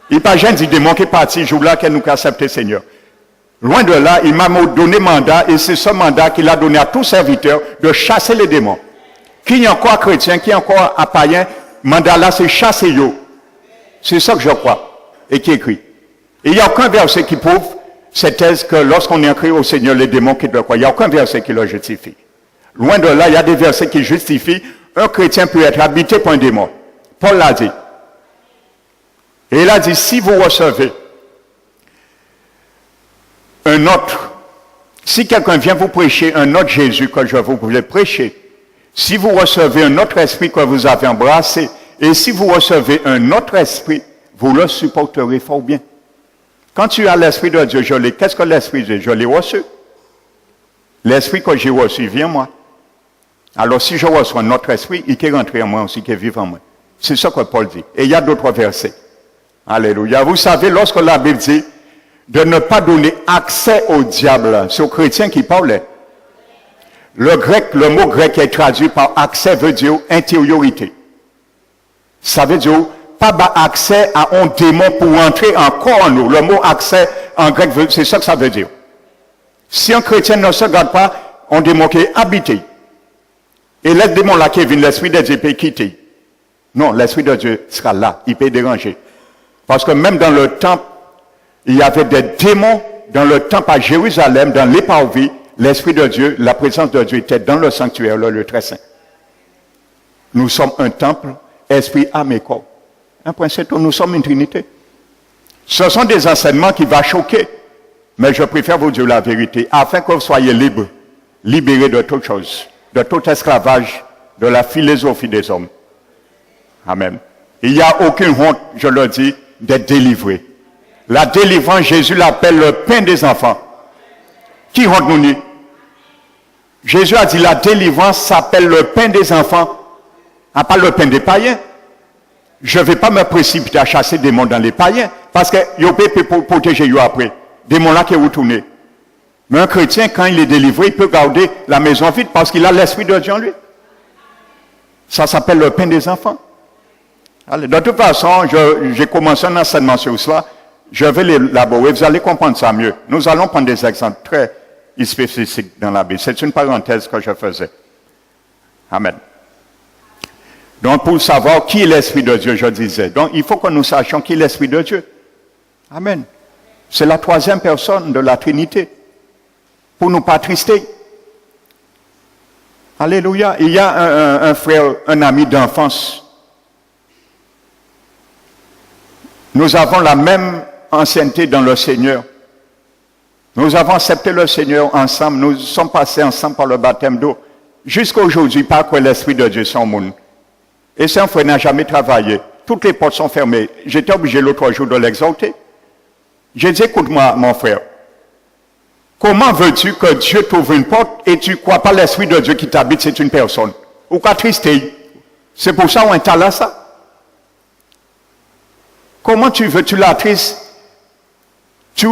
[SPEAKER 1] Il n'y a pas jamais dit démon qui est parti, jour-là, qu'il nous a accepté le Seigneur. Loin de là, il m'a donné mandat, et c'est ce mandat qu'il a donné à tous serviteurs de chasser les démons. Qui est encore chrétien, qui est encore à païen, mandat là, c'est chasser eux. C'est ça que je crois, et qui est écrit. Et il n'y a aucun verset qui prouve cette thèse que lorsqu'on est inscrit au Seigneur, les démons qui doivent croire. Il n'y a aucun verset qui le justifie. Loin de là, il y a des versets qui justifient un chrétien peut être habité par un démon. Paul l'a dit. Et il a dit, si vous recevez un autre, si quelqu'un vient vous prêcher un autre Jésus que je vous voulais prêcher, si vous recevez un autre esprit que vous avez embrassé, et si vous recevez un autre esprit, vous le supporterez fort bien. Quand tu as l'Esprit de Dieu, qu'est-ce que l'Esprit de Dieu? Je l'ai reçu. L'Esprit que j'ai reçu vient moi. Alors si je reçois un autre esprit, il est rentré en moi aussi, qui est vivant en moi. C'est ça que Paul dit. Et il y a d'autres versets. Alléluia. Vous savez, lorsque la Bible dit de ne pas donner accès au diable, c'est aux chrétiens qui parlaient. Le mot grec est traduit par accès veut dire intériorité. Ça veut dire pas accès à un démon pour entrer encore en nous. Le mot accès en grec, c'est ça que ça veut dire. Si un chrétien ne se garde pas, un démon qui est habité. Et le démon là qui vient, l'Esprit de Dieu peut quitter. Non, l'Esprit de Dieu sera là, il peut déranger. Parce que même dans le temple, il y avait des démons dans le temple à Jérusalem, dans les parvis, l'Esprit de Dieu, la présence de Dieu était dans le sanctuaire, le lieu très saint. Nous sommes un temple, esprit, âme et corps. Un point c'est tout, nous sommes une trinité. Ce sont des enseignements qui vont choquer, mais je préfère vous dire la vérité, afin que vous soyez libres, libérés de toutes choses, de tout esclavage, de la philosophie des hommes. Amen. Il n'y a aucune honte, je le dis, d'être délivré. La délivrance, Jésus l'appelle le pain des enfants. Qui honte nous nie? Jésus a dit la délivrance s'appelle le pain des enfants, à pas le pain des païens. Je ne vais pas me précipiter à chasser des démons dans les païens, parce que ils peuvent protéger eux après. Des démons là qui retournent. Mais un chrétien, quand il est délivré, il peut garder la maison vide parce qu'il a l'Esprit de Dieu en lui. Ça s'appelle le pain des enfants. Allez, de toute façon, j'ai commencé un enseignement sur cela. Je vais l'élaborer, vous allez comprendre ça mieux. Nous allons prendre des exemples très spécifiques dans la Bible. C'est une parenthèse que je faisais. Amen. Donc, pour savoir qui est l'Esprit de Dieu, je disais. Donc, il faut que nous sachions qui est l'Esprit de Dieu. Amen. C'est la troisième personne de la Trinité. Pour ne pas trister. Alléluia. Il y a un frère, un ami d'enfance. Nous avons la même ancienneté dans le Seigneur. Nous avons accepté le Seigneur ensemble. Nous sommes passés ensemble par le baptême d'eau. Jusqu'à aujourd'hui, par quoi l'Esprit de Dieu sans monde. Et c'est un frère n'a jamais travaillé. Toutes les portes sont fermées. J'étais obligé l'autre jour de l'exalter. J'ai dit, écoute-moi, mon frère. Comment veux-tu que Dieu t'ouvre une porte et tu ne crois pas l'Esprit de Dieu qui t'habite, c'est une personne? Ou qu'à trister? C'est pour ça qu'on est là ça. Comment tu veux, tu l'attristes? Tu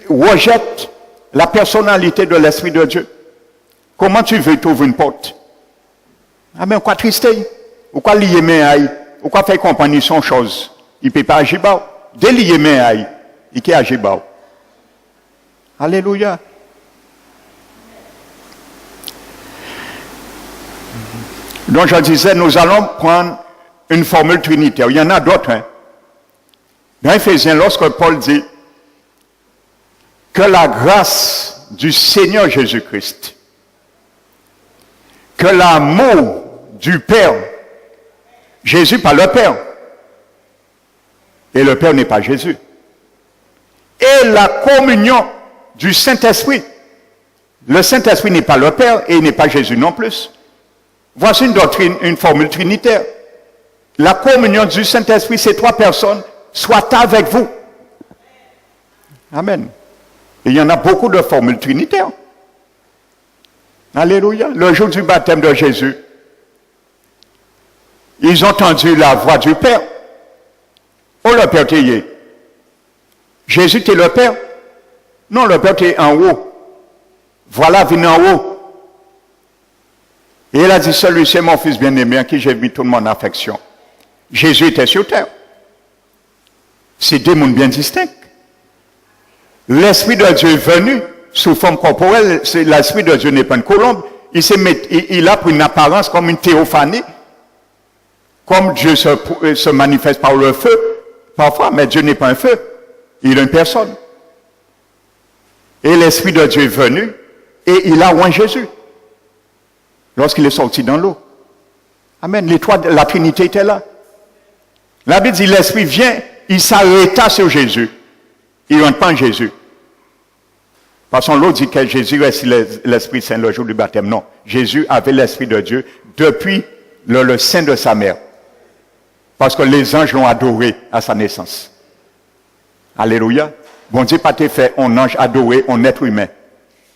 [SPEAKER 1] rejettes la personnalité de l'Esprit de Dieu. Comment tu veux t'ouvrir une porte? Ah mais quoi trister? Ou quoi lier mes aïe? Ou quoi faire comprendre son chose? Il ne peut pas agir bas. Délier mes aïe, il peut agir bas. Alléluia. Donc je disais, nous allons prendre une formule trinitaire. Il y en a d'autres. Hein. Dans Éphésiens, lorsque Paul dit que la grâce du Seigneur Jésus-Christ, que l'amour du Père, Jésus pas le Père, et le Père n'est pas Jésus, et la communion du Saint-Esprit. Le Saint-Esprit n'est pas le Père et il n'est pas Jésus non plus. Voici une doctrine, une formule trinitaire. La communion du Saint-Esprit, ces trois personnes, soit avec vous. Amen. Et il y en a beaucoup de formules trinitaires. Alléluia. Le jour du baptême de Jésus, ils ont entendu la voix du Père. Oh le Père Théier. Jésus était le Père? Non, le Père était en haut. Voilà, venez en haut. Et il a dit, celui-ci est mon fils bien-aimé, en qui j'ai mis toute mon affection. Jésus était sur terre. C'est deux mondes bien distincts. L'Esprit de Dieu est venu sous forme corporelle. L'Esprit de Dieu n'est pas une colombe. Il a pris une apparence comme une théophanie. Comme Dieu se manifeste par le feu, parfois, mais Dieu n'est pas un feu. Il est une personne. Et l'Esprit de Dieu est venu et il a oint Jésus lorsqu'il est sorti dans l'eau. Amen. La Trinité était là. La Bible dit, l'Esprit vient, il s'arrêta sur Jésus. Il ne rentre pas en Jésus. Parce que l'autre dit que Jésus est l'Esprit Saint le jour du baptême. Non. Jésus avait l'Esprit de Dieu depuis le sein de sa mère. Parce que les anges l'ont adoré à sa naissance. Alléluia. Bon Dieu pas fait un ange adoré, un être humain.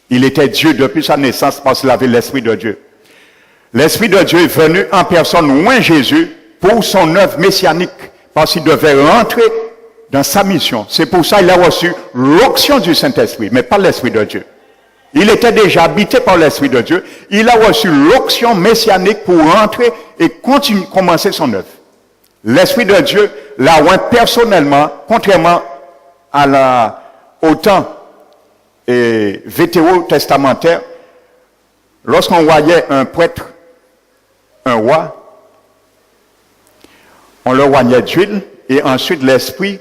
[SPEAKER 1] Il était Dieu depuis sa naissance parce qu'il avait l'Esprit de Dieu. L'Esprit de Dieu est venu en personne loin Jésus pour son œuvre messianique. Parce qu'il devait rentrer dans sa mission. C'est pour ça qu'il a reçu l'onction du Saint-Esprit, mais pas l'Esprit de Dieu. Il était déjà habité par l'Esprit de Dieu. Il a reçu l'onction messianique pour rentrer et commencer son œuvre. L'Esprit de Dieu l'a oint personnellement, contrairement au temps vétérotestamentaire. Lorsqu'on voyait un prêtre, un roi, on le oignait d'huile et ensuite l'Esprit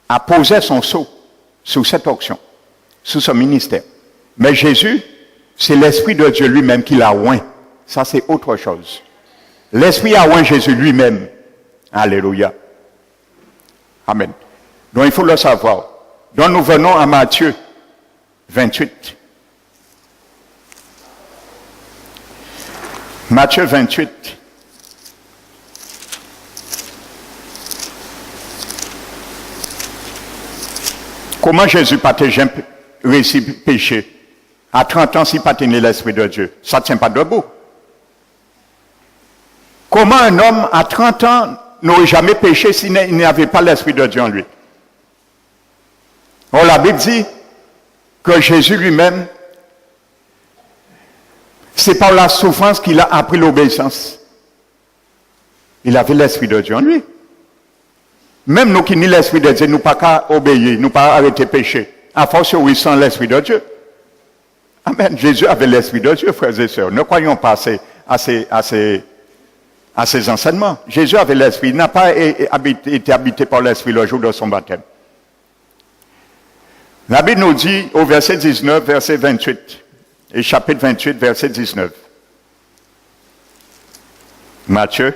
[SPEAKER 1] a posé son sceau sous cette onction, sous ce ministère. Mais Jésus, c'est l'Esprit de Dieu lui-même qui l'a oint. Ça, c'est autre chose. L'Esprit a oint Jésus lui-même. Alléluia. Amen. Donc, il faut le savoir. Donc, nous venons à Matthieu 28. Matthieu 28. Comment Jésus n'a pas réussi péché? À 30 ans, s'il n'a pas tenu l'Esprit de Dieu, ça ne tient pas debout. Comment un homme à 30 ans n'aurait jamais péché s'il n'avait pas l'Esprit de Dieu en lui? Or, la Bible dit que Jésus lui-même, c'est par la souffrance qu'il a appris l'obéissance. Il avait l'Esprit de Dieu en lui. Même nous qui n'avons l'Esprit de Dieu, nous ne pouvons pas obéir, nous ne pouvons pas arrêter de pécher. À force, oui, sans l'Esprit de Dieu. Amen. Jésus avait l'Esprit de Dieu, frères et sœurs. Ne croyons pas à ces enseignements. Jésus avait l'Esprit. Il n'a pas été habité par l'Esprit le jour de son baptême. La Bible nous dit au verset 19, verset 28, et chapitre 28, verset 19. Matthieu.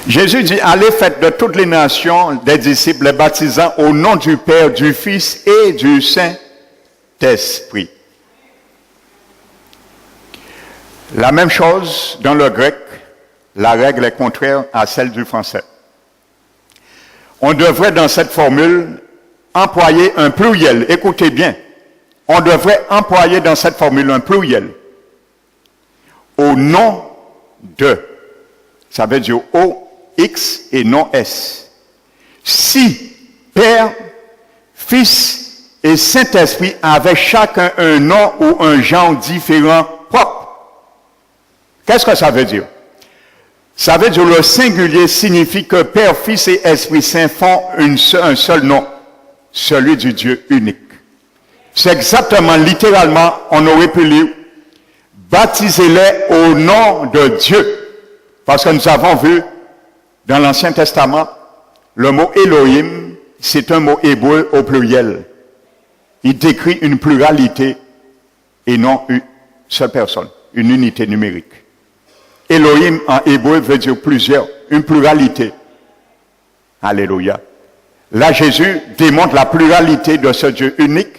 [SPEAKER 1] Jésus dit, allez faites de toutes les nations des disciples, les baptisant au nom du Père, du Fils et du Saint-Esprit. La même chose dans le grec, la règle est contraire à celle du français. On devrait dans cette formule employer un pluriel. Écoutez bien, on devrait employer dans cette formule un pluriel. Au nom de, ça veut dire au X et non S. Si Père, Fils et Saint-Esprit avaient chacun un nom ou un genre différent propre. Qu'est-ce que ça veut dire? Ça veut dire le singulier signifie que Père, Fils et Esprit Saint font un seul nom, celui du Dieu unique. C'est exactement, littéralement, on aurait pu lire, baptisez-les au nom de Dieu. Parce que nous avons vu dans l'Ancien Testament, le mot Elohim, c'est un mot hébreu au pluriel. Il décrit une pluralité et non une seule personne, une unité numérique. Elohim en hébreu veut dire plusieurs, une pluralité. Alléluia. Là, Jésus démontre la pluralité de ce Dieu unique.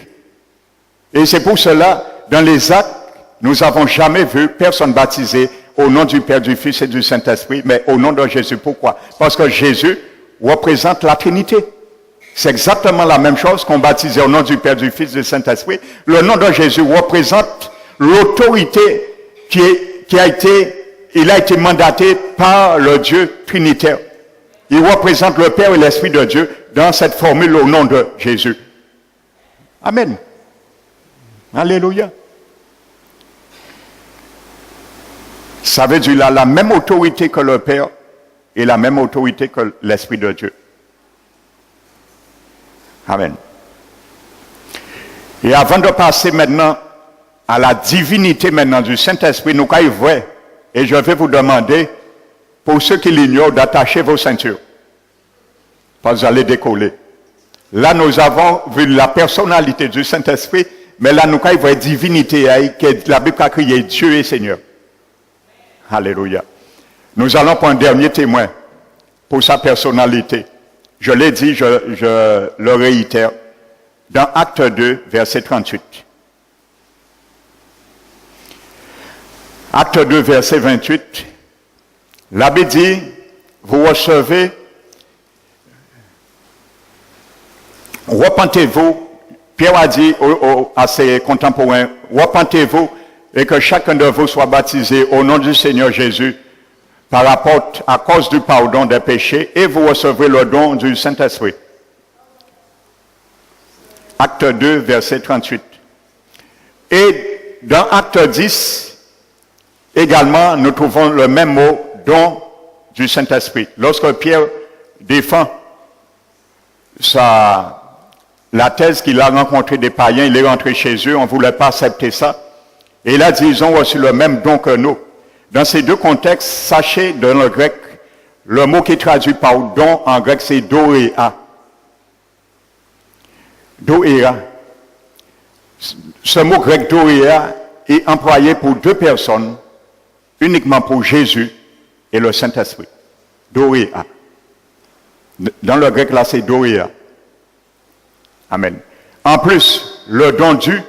[SPEAKER 1] Et c'est pour cela, dans les actes, nous n'avons jamais vu personne baptisé au nom du Père, du Fils et du Saint-Esprit, mais au nom de Jésus. Pourquoi? Parce que Jésus représente la Trinité. C'est exactement la même chose qu'on baptisait au nom du Père, du Fils et du Saint-Esprit. Le nom de Jésus représente l'autorité qui a été il a été mandaté par le Dieu trinitaire. Il représente le Père et l'Esprit de Dieu dans cette formule au nom de Jésus. Amen. Alléluia. Ça veut dire qu'il a la même autorité que le Père et la même autorité que l'Esprit de Dieu. Amen. Et avant de passer maintenant à la divinité maintenant du Saint-Esprit, nous allons voir, et je vais vous demander, pour ceux qui l'ignorent, d'attacher vos ceintures. Parce que vous allez décoller. Là, nous avons vu la personnalité du Saint-Esprit, mais là, nous allons voir la divinité, que la Bible a crié Dieu et Seigneur. Alléluia. Nous allons prendre un dernier témoin pour sa personnalité. Je l'ai dit, je le réitère. Dans Acte 2, verset 38. Acte 2, verset 28. L'abbé dit, vous recevez, repentez-vous. Pierre a dit à ses contemporains, repentez-vous et que chacun de vous soit baptisé au nom du Seigneur Jésus à cause du pardon des péchés et vous recevrez le don du Saint-Esprit. Acte 2, verset 38. Et dans Acte 10, également, nous trouvons le même mot, don du Saint-Esprit. Lorsque Pierre défend la thèse qu'il a rencontré des païens, il est rentré chez eux, on ne voulait pas accepter ça. Et là, ils ont reçu le même don que nous. Dans ces deux contextes, sachez dans le grec, le mot qui est traduit par don en grec, c'est doéa. Doéa. Ce mot grec doéa est employé pour deux personnes, uniquement pour Jésus et le Saint-Esprit. Doéa. Dans le grec, là, c'est doéa. Amen. En plus, le don dû,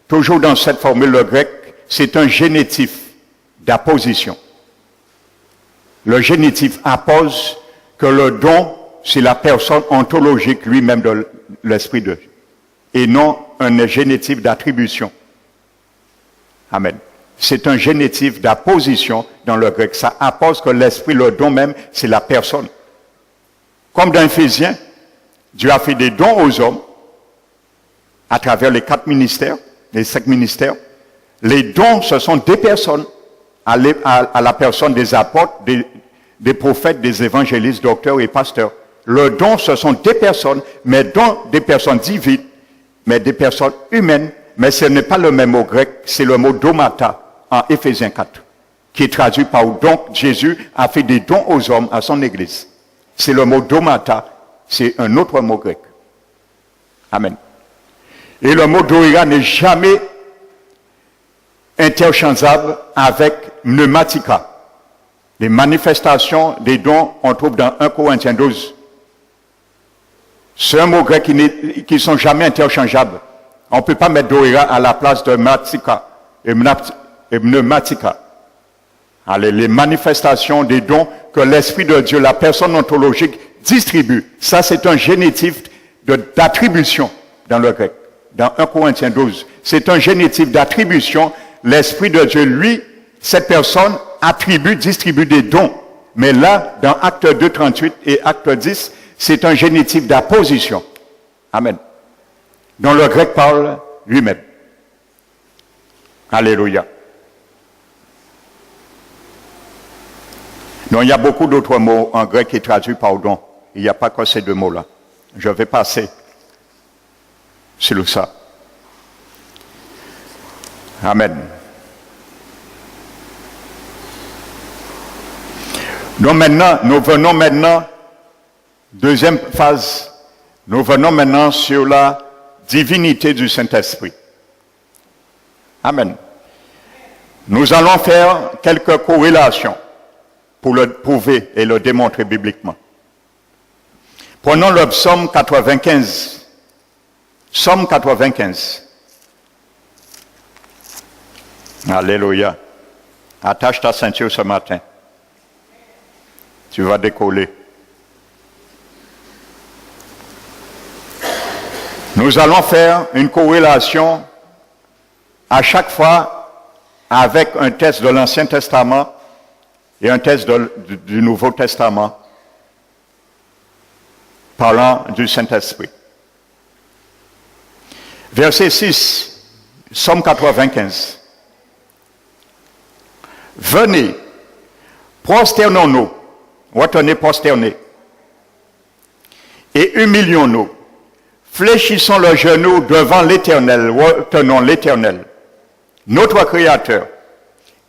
[SPEAKER 1] toujours dans cette formule, le grec, c'est un génitif d'apposition. Le génitif appose que le don, c'est la personne ontologique lui-même de l'Esprit de Dieu, et non un génitif d'attribution. Amen. C'est un génitif d'apposition dans le grec. Ça appose que l'Esprit, le don même, c'est la personne. Comme dans Éphésiens, Dieu a fait des dons aux hommes à travers les 4 ministères, les 5 ministères. Les dons, ce sont des personnes, à la personne des apôtres, des prophètes, des évangélistes, docteurs et pasteurs. Le don, ce sont des personnes, mais des personnes divines, mais des personnes humaines, mais ce n'est pas le même mot grec, c'est le mot domata en Éphésiens 4, qui est traduit par don. Jésus a fait des dons aux hommes, à son Église. C'est le mot domata, c'est un autre mot grec. Amen. Et le mot doéa n'est jamais interchangeable avec pneumatica. Les manifestations des dons, on trouve dans 1 Corinthiens 12. C'est un mot grec qui ne sont jamais interchangeables. On ne peut pas mettre doéa à la place de matica et pneumatica. Allez, les manifestations des dons que l'Esprit de Dieu, la personne ontologique, distribue. Ça, c'est un génitif d'attribution dans le grec. Dans 1 Corinthiens 12. C'est un génitif d'attribution. L'Esprit de Dieu, lui, cette personne attribue, distribue des dons. Mais là, dans Acte 2, 38 et Acte 10, c'est un génitif d'apposition. Amen. Dont le grec parle lui-même. Alléluia. Donc, il y a beaucoup d'autres mots en grec qui traduisent par don. Il n'y a pas que ces deux mots-là. Je vais passer sur ça. Amen. Donc nous venons maintenant, deuxième phase, nous venons maintenant sur la divinité du Saint-Esprit. Amen. Nous allons faire quelques corrélations pour le prouver et le démontrer bibliquement. Prenons le psaume 95. Psaume 95. Alléluia. Attache ta ceinture ce matin. Tu vas décoller. Nous allons faire une corrélation à chaque fois avec un texte de l'Ancien Testament et un texte du Nouveau Testament parlant du Saint-Esprit. Verset 6, Psaume 95. Venez, prosternons-nous, retenez, prosternez, et humilions-nous. Fléchissons le genou devant l'Éternel, retenons l'Éternel, notre Créateur,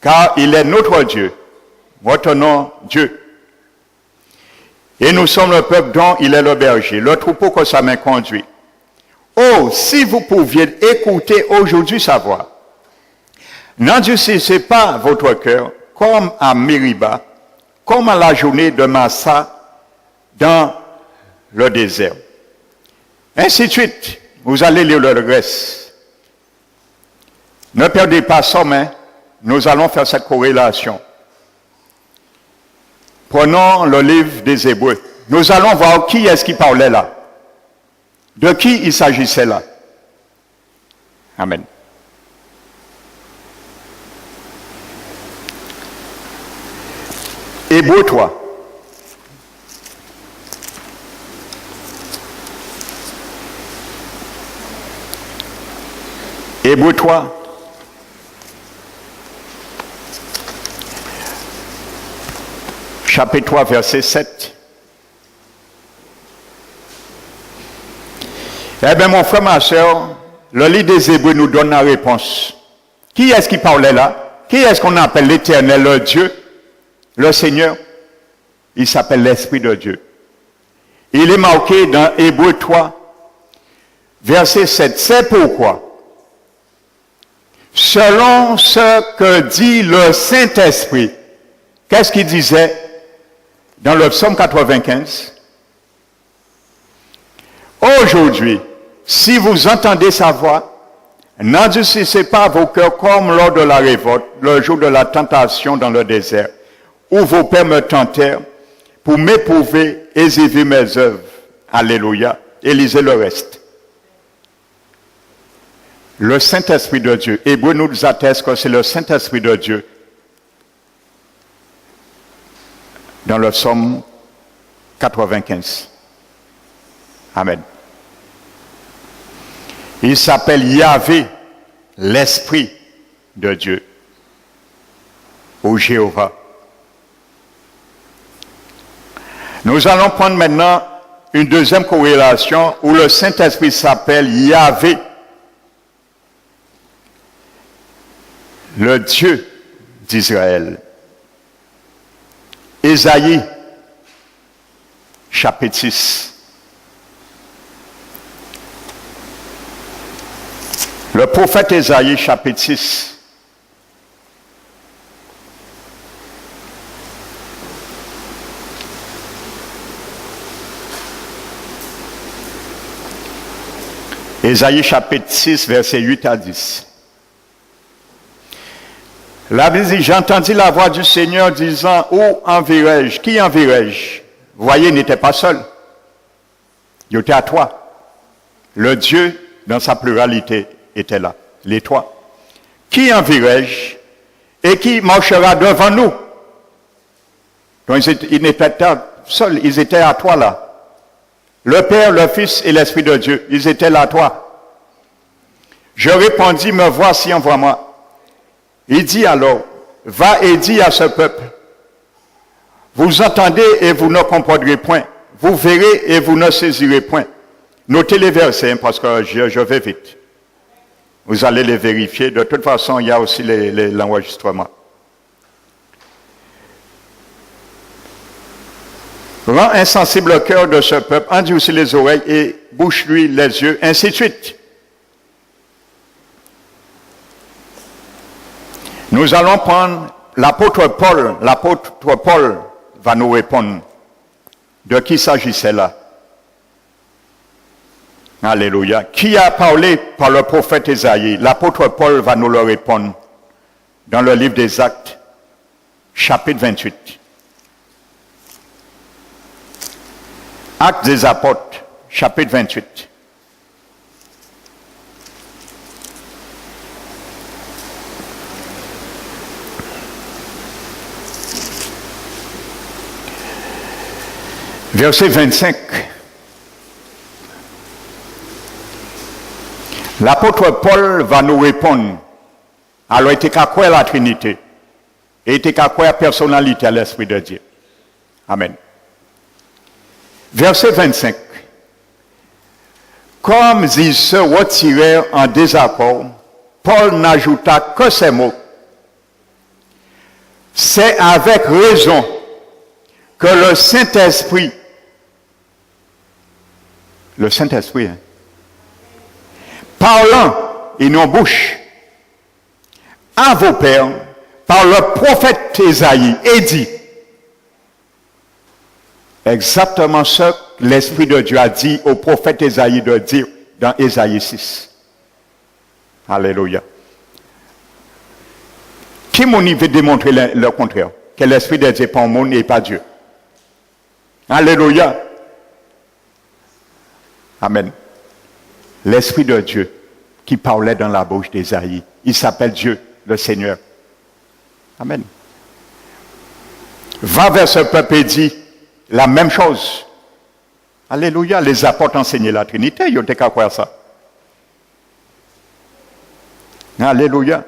[SPEAKER 1] car il est notre Dieu. Retenons Dieu. Et nous sommes le peuple dont il est le berger, le troupeau que sa main conduit. Oh, si vous pouviez écouter aujourd'hui sa voix. N'endurcissez pas votre cœur comme à Mériba, comme à la journée de Massa dans le désert. Ainsi de suite, vous allez lire le reste. Ne perdez pas ça, mais nous allons faire cette corrélation. Prenons le livre des Hébreux. Nous allons voir qui est-ce qui parlait là. De qui il s'agissait là. Amen. Hébreux 3. Hébreux 3. Chapitre 3, verset 7. Eh bien, mon frère, ma soeur, le livre des Hébreux nous donne la réponse. Qui est-ce qui parlait là? Qui est-ce qu'on appelle l'Éternel, le Dieu, le Seigneur? Il s'appelle l'Esprit de Dieu. Il est marqué dans Hébreux 3, verset 7. C'est pourquoi, selon ce que dit le Saint-Esprit, qu'est-ce qu'il disait dans le psaume 95? Aujourd'hui, si vous entendez sa voix, n'endurcissez pas vos cœurs comme lors de la révolte, le jour de la tentation dans le désert, où vos pères me tentèrent pour m'éprouver et j'ai vu mes œuvres. Alléluia. Et lisez le reste. Le Saint-Esprit de Dieu. Hébreux nous atteste que c'est le Saint-Esprit de Dieu. Dans le psaume 95. Amen. Il s'appelle Yahvé, l'Esprit de Dieu, ou Jéhovah. Nous allons prendre maintenant une deuxième corrélation où le Saint-Esprit s'appelle Yahvé, le Dieu d'Israël. Ésaïe, chapitre 6. Le prophète Ésaïe, chapitre 6. Ésaïe, chapitre 6, versets 8 à 10. La Bible dit, j'entendis la voix du Seigneur disant, où enverrai-je? Qui enverrai-je? Vous voyez, il n'était pas seul. Il était à toi. Le Dieu, dans sa pluralité, était là, les trois. Qui enverrai-je et qui marchera devant nous? Donc ils n'étaient pas seuls, ils étaient à toi là. Le Père, le Fils et l'Esprit de Dieu, ils étaient là à toi. Je répondis, me voici, envoie-moi. Il dit alors, va et dis à ce peuple, vous entendez et vous ne comprendrez point, vous verrez et vous ne saisirez point. Notez les versets parce que je vais vite. Vous allez les vérifier. De toute façon, il y a aussi l'enregistrement. Rends insensible le cœur de ce peuple, endurcis les oreilles et bouche-lui les yeux, ainsi de suite. Nous allons prendre l'apôtre Paul. L'apôtre Paul va nous répondre de qui s'agissait là. Alléluia. Qui a parlé par le prophète Ésaïe? L'apôtre Paul va nous le répondre dans le livre des Actes, chapitre 28. Actes des apôtres, chapitre 28. Verset 25. L'apôtre Paul va nous répondre. Alors, il était qu'à croire la Trinité. Et il était qu'à croire la personnalité à l'Esprit de Dieu. Amen. Verset 25. Comme ils se retirèrent en désaccord, Paul n'ajouta que ces mots. C'est avec raison que le Saint-Esprit, hein, parlant et non bouche, à vos pères, par le prophète Ésaïe, et dit exactement ce que l'Esprit de Dieu a dit au prophète Ésaïe de dire dans Ésaïe 6. Alléluia. Qui m'en veut démontrer le contraire? Que l'Esprit de Dieu n'est pas un monde et pas Dieu. Alléluia. Amen. L'Esprit de Dieu qui parlait dans la bouche d'Ésaïe, il s'appelle Dieu, le Seigneur. Amen. Va vers ce peuple et dit la même chose. Alléluia. Les apôtres enseignaient la Trinité, ils ont qu'à croire ça. Alléluia.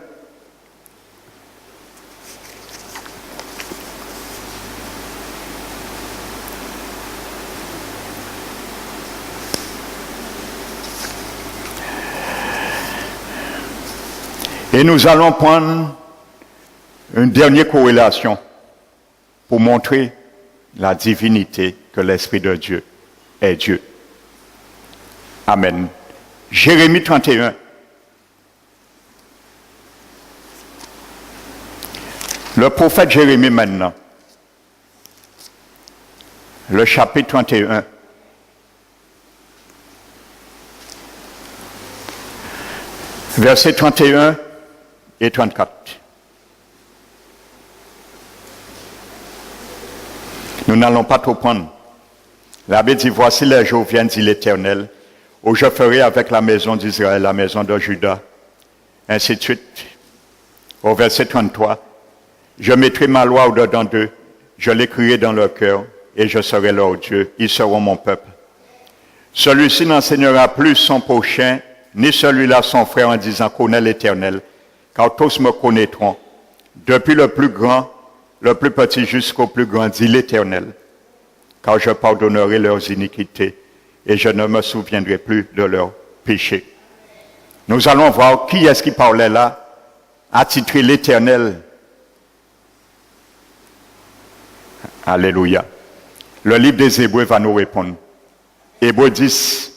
[SPEAKER 1] Et nous allons prendre une dernière corrélation pour montrer la divinité que l'Esprit de Dieu est Dieu. Amen. Jérémie 31. Le prophète Jérémie maintenant. Le chapitre 31. Versets 31 et 34. Nous n'allons pas tout prendre. L'abbé dit, voici les jours viennent, dit l'Éternel, où je ferai avec la maison d'Israël, la maison de Juda, ainsi de suite. Au verset 33, je mettrai ma loi au-dedans d'eux, je l'écrirai dans leur cœur, et je serai leur Dieu, ils seront mon peuple. Celui-ci n'enseignera plus son prochain, ni celui-là son frère en disant, connais l'Éternel, car tous me connaîtront, depuis le plus grand, le plus petit jusqu'au plus grand, dit l'Éternel, car je pardonnerai leurs iniquités et je ne me souviendrai plus de leurs péchés. Nous allons voir qui est-ce qui parlait là, attitré l'Éternel. Alléluia. Le livre des Hébreux va nous répondre. Hébreux 10.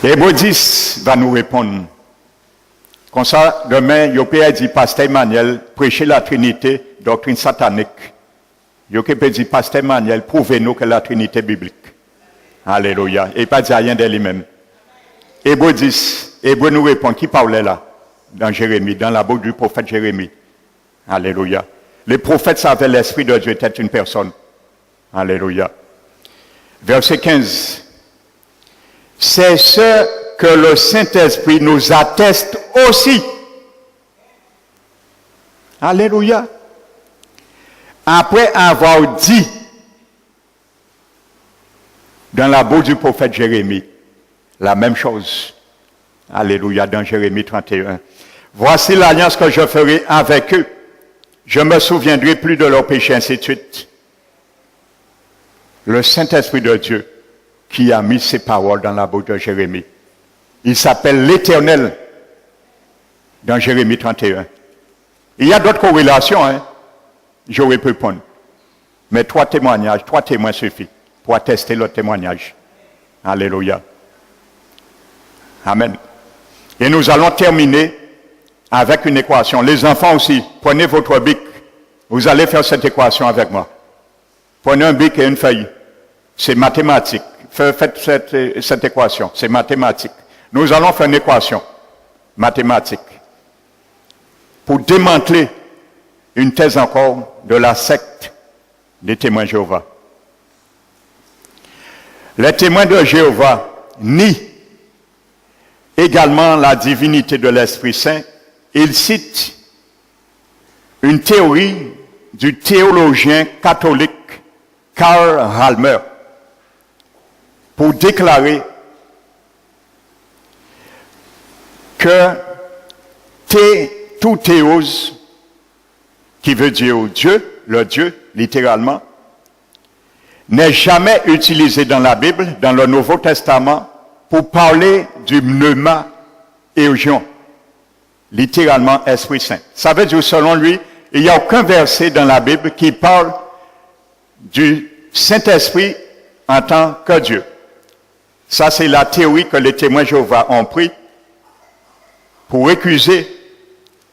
[SPEAKER 1] Hébreux 10 va nous répondre. Comme ça, demain, Yopé dit, Pasteur Emmanuel, prêchez la Trinité, doctrine satanique. Yopé dit, Pasteur Emmanuel, prouvez-nous que la Trinité est biblique. Alléluia. Et pas dire rien de lui-même. Hébreux 10, Hébreux nous répond, qui parlait là? Dans Jérémie, dans la bouche du prophète Jérémie. Alléluia. Les prophètes savaient l'Esprit de Dieu était une personne. Alléluia. Verset 15. C'est ce que le Saint-Esprit nous atteste aussi. Alléluia. Après avoir dit dans la bouche du prophète Jérémie la même chose. Alléluia, dans Jérémie 31. Voici l'alliance que je ferai avec eux. Je ne me souviendrai plus de leurs péchés, ainsi de suite. Le Saint-Esprit de Dieu qui a mis ses paroles dans la bouche de Jérémie. Il s'appelle l'Éternel dans Jérémie 31. Il y a d'autres corrélations, hein. J'aurais pu prendre. Mais 3 témoignages, 3 témoins suffisent pour attester le témoignage. Alléluia. Amen. Et nous allons terminer avec une équation. Les enfants aussi, prenez votre bic. Vous allez faire cette équation avec moi. Prenez un bic et une feuille. C'est mathématique. Faites cette équation. C'est mathématique. Nous allons faire une équation mathématique pour démanteler une thèse encore de la secte des témoins de Jéhovah. Les témoins de Jéhovah nient également la divinité de l'Esprit Saint il cite une théorie du théologien catholique Karl Rahner pour déclarer que tout théos, qui veut dire Dieu, le Dieu, littéralement, n'est jamais utilisé dans la Bible, dans le Nouveau Testament, pour parler du pneuma éugion, littéralement Esprit Saint. Ça veut dire, selon lui, il n'y a aucun verset dans la Bible qui parle du Saint-Esprit en tant que Dieu. Ça, c'est la théorie que les témoins de Jéhovah ont pris pour récuser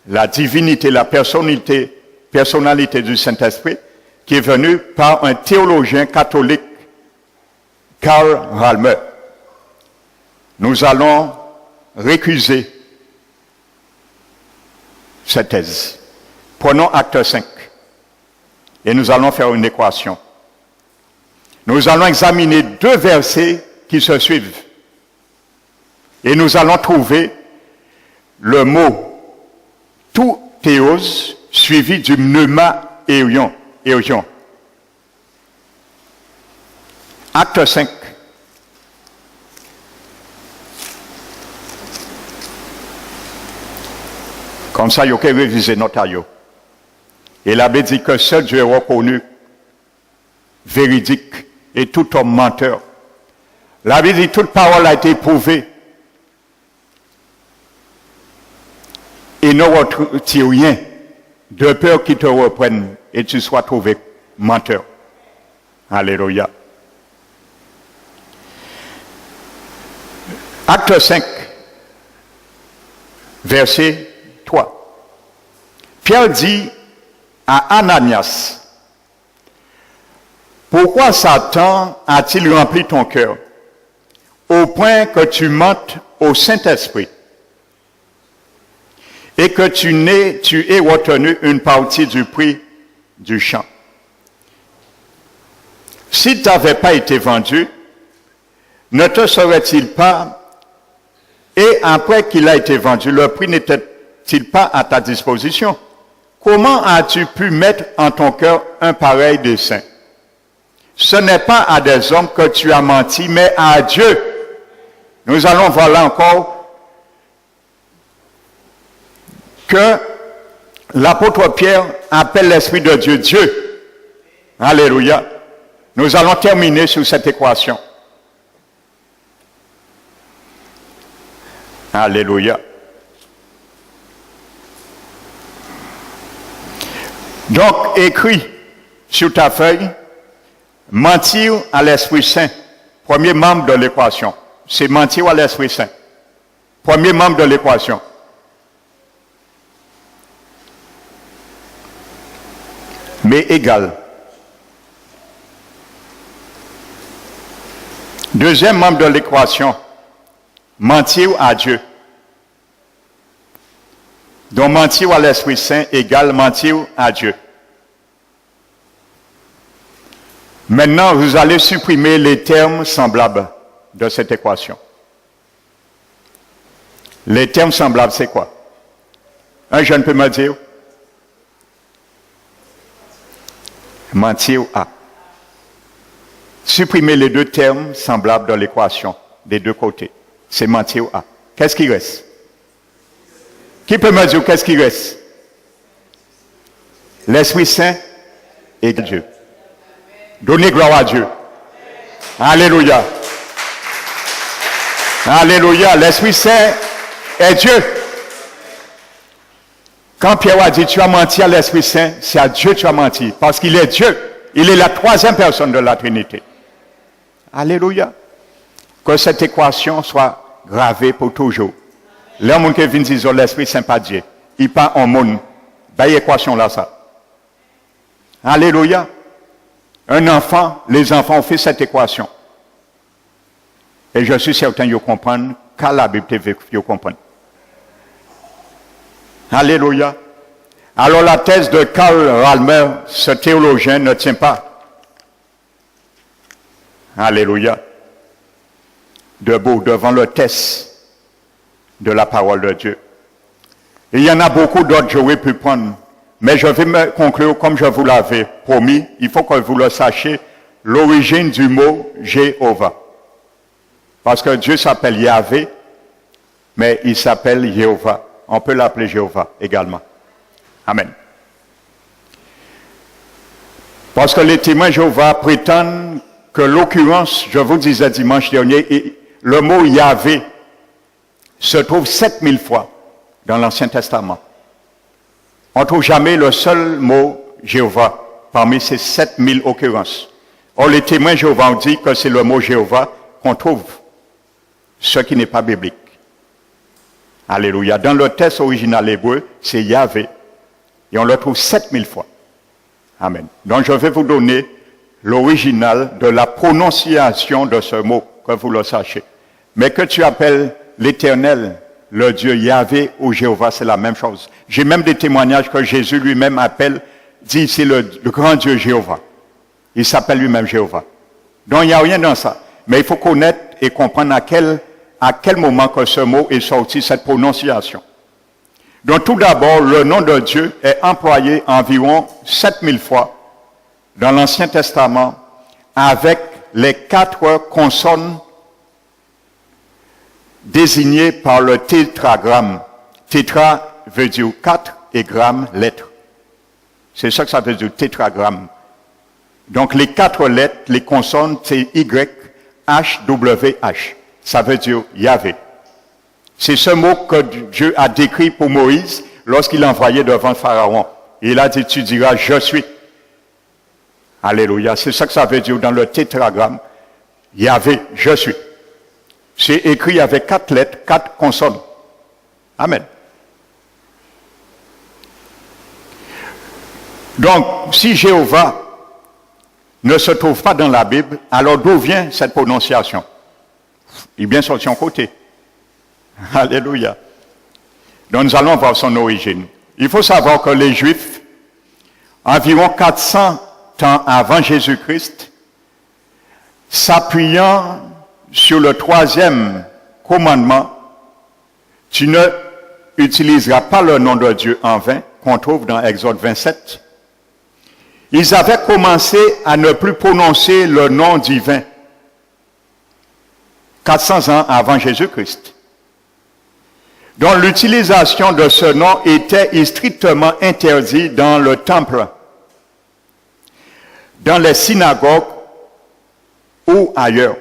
[SPEAKER 1] la divinité, la personnalité du Saint-Esprit, qui est venue par un théologien catholique, Karl Rahner. Nous allons récuser cette thèse. Prenons acte 5 et nous allons faire une équation. Nous allons examiner deux versets qui se suivent et nous allons trouver le mot tout théos suivi du pneuma éugion. Acte 5. Comme ça, il y a qu'à réviser notre aïe. Et la Bible dit que seul Dieu est reconnu, véridique, et tout homme menteur. La Bible dit que toute parole a été éprouvée. Et ne retire rien de peur qu'il te reprenne et tu sois trouvé menteur. Alléluia. Acte 5, verset 3. Pierre dit à Ananias, « Pourquoi Satan a-t-il rempli ton cœur au point que tu mentes au Saint-Esprit et que tu aies retenu une partie du prix du champ? S'il ne t'avait pas été vendu, ne te serait-il pas, et après qu'il a été vendu, le prix n'était-il pas à ta disposition? Comment as-tu pu mettre en ton cœur un pareil dessein? Ce n'est pas à des hommes que tu as menti, mais à Dieu. » Nous allons voir là encore que l'apôtre Pierre appelle l'Esprit de Dieu Dieu. Alléluia. Nous allons terminer sur cette équation. Alléluia. Donc, écris sur ta feuille, mentir à l'Esprit Saint, premier membre de l'équation. C'est mentir à l'Esprit Saint. Premier membre de l'équation. Mais égal. Deuxième membre de l'équation, mentir à Dieu. Donc mentir à l'Esprit Saint égale mentir à Dieu. Maintenant, vous allez supprimer les termes semblables de cette équation. Les termes semblables, c'est quoi? Un jeune peut me dire? Mentir à. Supprimer les deux termes semblables de l'équation, des deux côtés. C'est mentir à. Qu'est-ce qui reste? Qui peut me dire qu'est-ce qui reste? L'Esprit Saint et Dieu. Donnez gloire à Dieu. Alléluia. Alléluia. L'Esprit Saint est Dieu. Quand Pierre a dit tu as menti à l'Esprit Saint, c'est à Dieu que tu as menti. Parce qu'il est Dieu. Il est la troisième personne de la Trinité. Alléluia. Que cette équation soit gravée pour toujours. L'homme qui vient dire l'Esprit Saint pas Dieu. Il part en monde. Ben, l'équation là, ça. Alléluia. Un enfant, les enfants ont fait cette équation. Et je suis certain qu'ils comprennent qu'à la Bible, ils comprennent. Alléluia. Alors la thèse de Karl Rahner, ce théologien, ne tient pas. Alléluia. Debout devant le test de la parole de Dieu. Et il y en a beaucoup d'autres que j'aurais pu prendre. Mais je vais me conclure comme je vous l'avais promis. Il faut que vous le sachiez. L'origine du mot Jéhovah. Parce que Dieu s'appelle Yahvé, mais il s'appelle Jéhovah. On peut l'appeler Jéhovah également. Amen. Parce que les témoins Jéhovah prétendent que l'occurrence, je vous disais dimanche dernier, le mot Yahvé se trouve 7000 fois dans l'Ancien Testament. On ne trouve jamais le seul mot Jéhovah parmi ces 7000 occurrences. Or, les témoins Jéhovah ont dit que c'est le mot Jéhovah qu'on trouve, ce qui n'est pas biblique. Alléluia. Dans le texte original hébreu, c'est Yahvé. Et on le trouve 7000 fois. Amen. Donc, je vais vous donner l'original de la prononciation de ce mot, que vous le sachiez. Mais que tu appelles l'Éternel, le Dieu Yahvé ou Jéhovah, c'est la même chose. J'ai même des témoignages que Jésus lui-même appelle, dit c'est le grand Dieu Jéhovah. Il s'appelle lui-même Jéhovah. Donc il n'y a rien dans ça. Mais il faut connaître et comprendre à quel moment que ce mot est sorti, cette prononciation. Donc tout d'abord, le nom de Dieu est employé environ 7000 fois dans l'Ancien Testament avec les 4 consonnes désignées par le tétragramme. Tétra veut dire 4 et gramme, lettres. C'est ça que ça veut dire, tétragramme. Donc les 4 lettres, les consonnes, c'est Y, H, W, H. Ça veut dire Yahvé. C'est ce mot que Dieu a décrit pour Moïse lorsqu'il l'envoyait devant Pharaon. Il a dit, tu diras, je suis. Alléluia. C'est ça que ça veut dire dans le tétragramme. Yahvé, je suis. C'est écrit avec 4 lettres, 4 consonnes. Amen. Donc, si Jéhovah ne se trouve pas dans la Bible, alors d'où vient cette prononciation? Il est bien sur son côté. Alléluia. Donc nous allons voir son origine. Il faut savoir que les Juifs, environ 400 ans avant Jésus-Christ, s'appuyant sur le 3e commandement, tu ne utiliseras pas le nom de Dieu en vain, qu'on trouve dans Exode 27, ils avaient commencé à ne plus prononcer le nom divin 400 ans avant Jésus-Christ. Donc l'utilisation de ce nom était strictement interdite dans le temple, dans les synagogues ou ailleurs.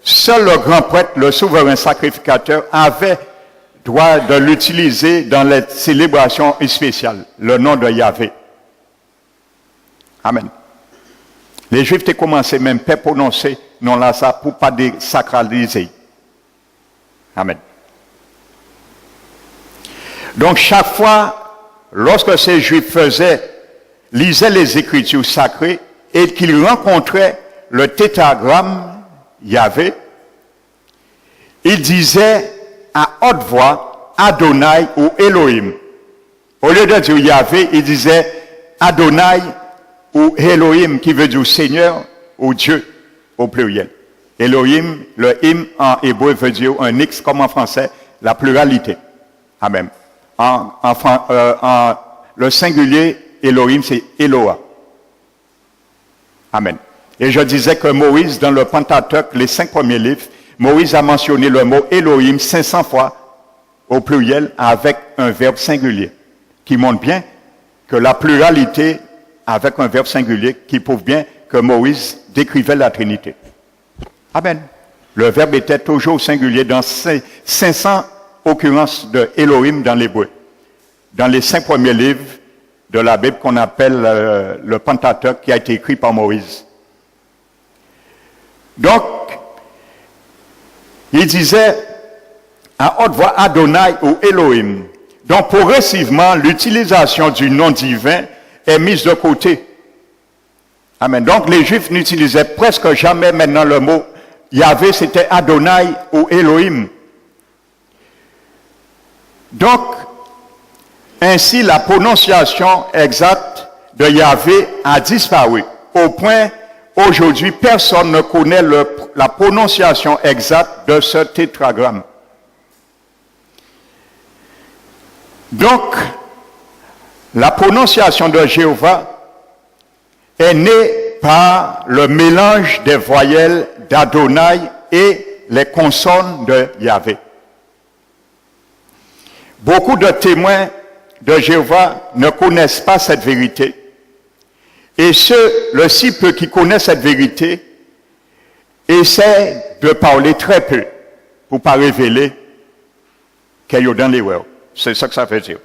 [SPEAKER 1] Seul le grand prêtre, le souverain sacrificateur, avait droit de l'utiliser dans les célébrations spéciales, le nom de Yahvé. Amen. Les Juifs ont commencé même à prononcer non là ça pour pas désacraliser. Amen. Donc chaque fois, lorsque ces Juifs lisaient les Écritures sacrées et qu'ils rencontraient le tétragramme Yahvé, ils disaient à haute voix Adonai ou Elohim. Au lieu de dire Yahvé, ils disaient Adonai ou Elohim, qui veut dire Seigneur ou Dieu au pluriel. Elohim, le him en hébreu veut dire un X comme en français, la pluralité. Amen. Le singulier Elohim, c'est Eloah. Amen. Et je disais que Moïse, dans le Pentateuque, les 5 premiers livres, Moïse a mentionné le mot Elohim 500 fois au pluriel avec un verbe singulier, qui montre bien que la pluralité avec un verbe singulier qui prouve bien que Moïse décrivait la Trinité. Amen. Le verbe était toujours singulier dans 500 occurrences de Elohim dans l'hébreu. Dans les 5 premiers livres de la Bible qu'on appelle le Pentateuque qui a été écrit par Moïse. Donc, il disait à haute voix Adonai ou Elohim. Donc, progressivement, l'utilisation du nom divin est mise de côté. Amen. Donc, les Juifs n'utilisaient presque jamais maintenant le mot Yahvé, c'était Adonai ou Elohim. Donc, ainsi, la prononciation exacte de Yahvé a disparu. Au point, aujourd'hui, personne ne connaît la prononciation exacte de ce tétragramme. Donc, la prononciation de Jéhovah est née par le mélange des voyelles d'Adonai et les consonnes de Yahvé. Beaucoup de témoins de Jéhovah ne connaissent pas cette vérité. Et le si peu qui connaissent cette vérité essaient de parler très peu pour ne pas révéler qu'il y a dans les words. C'est ça que ça veut dire.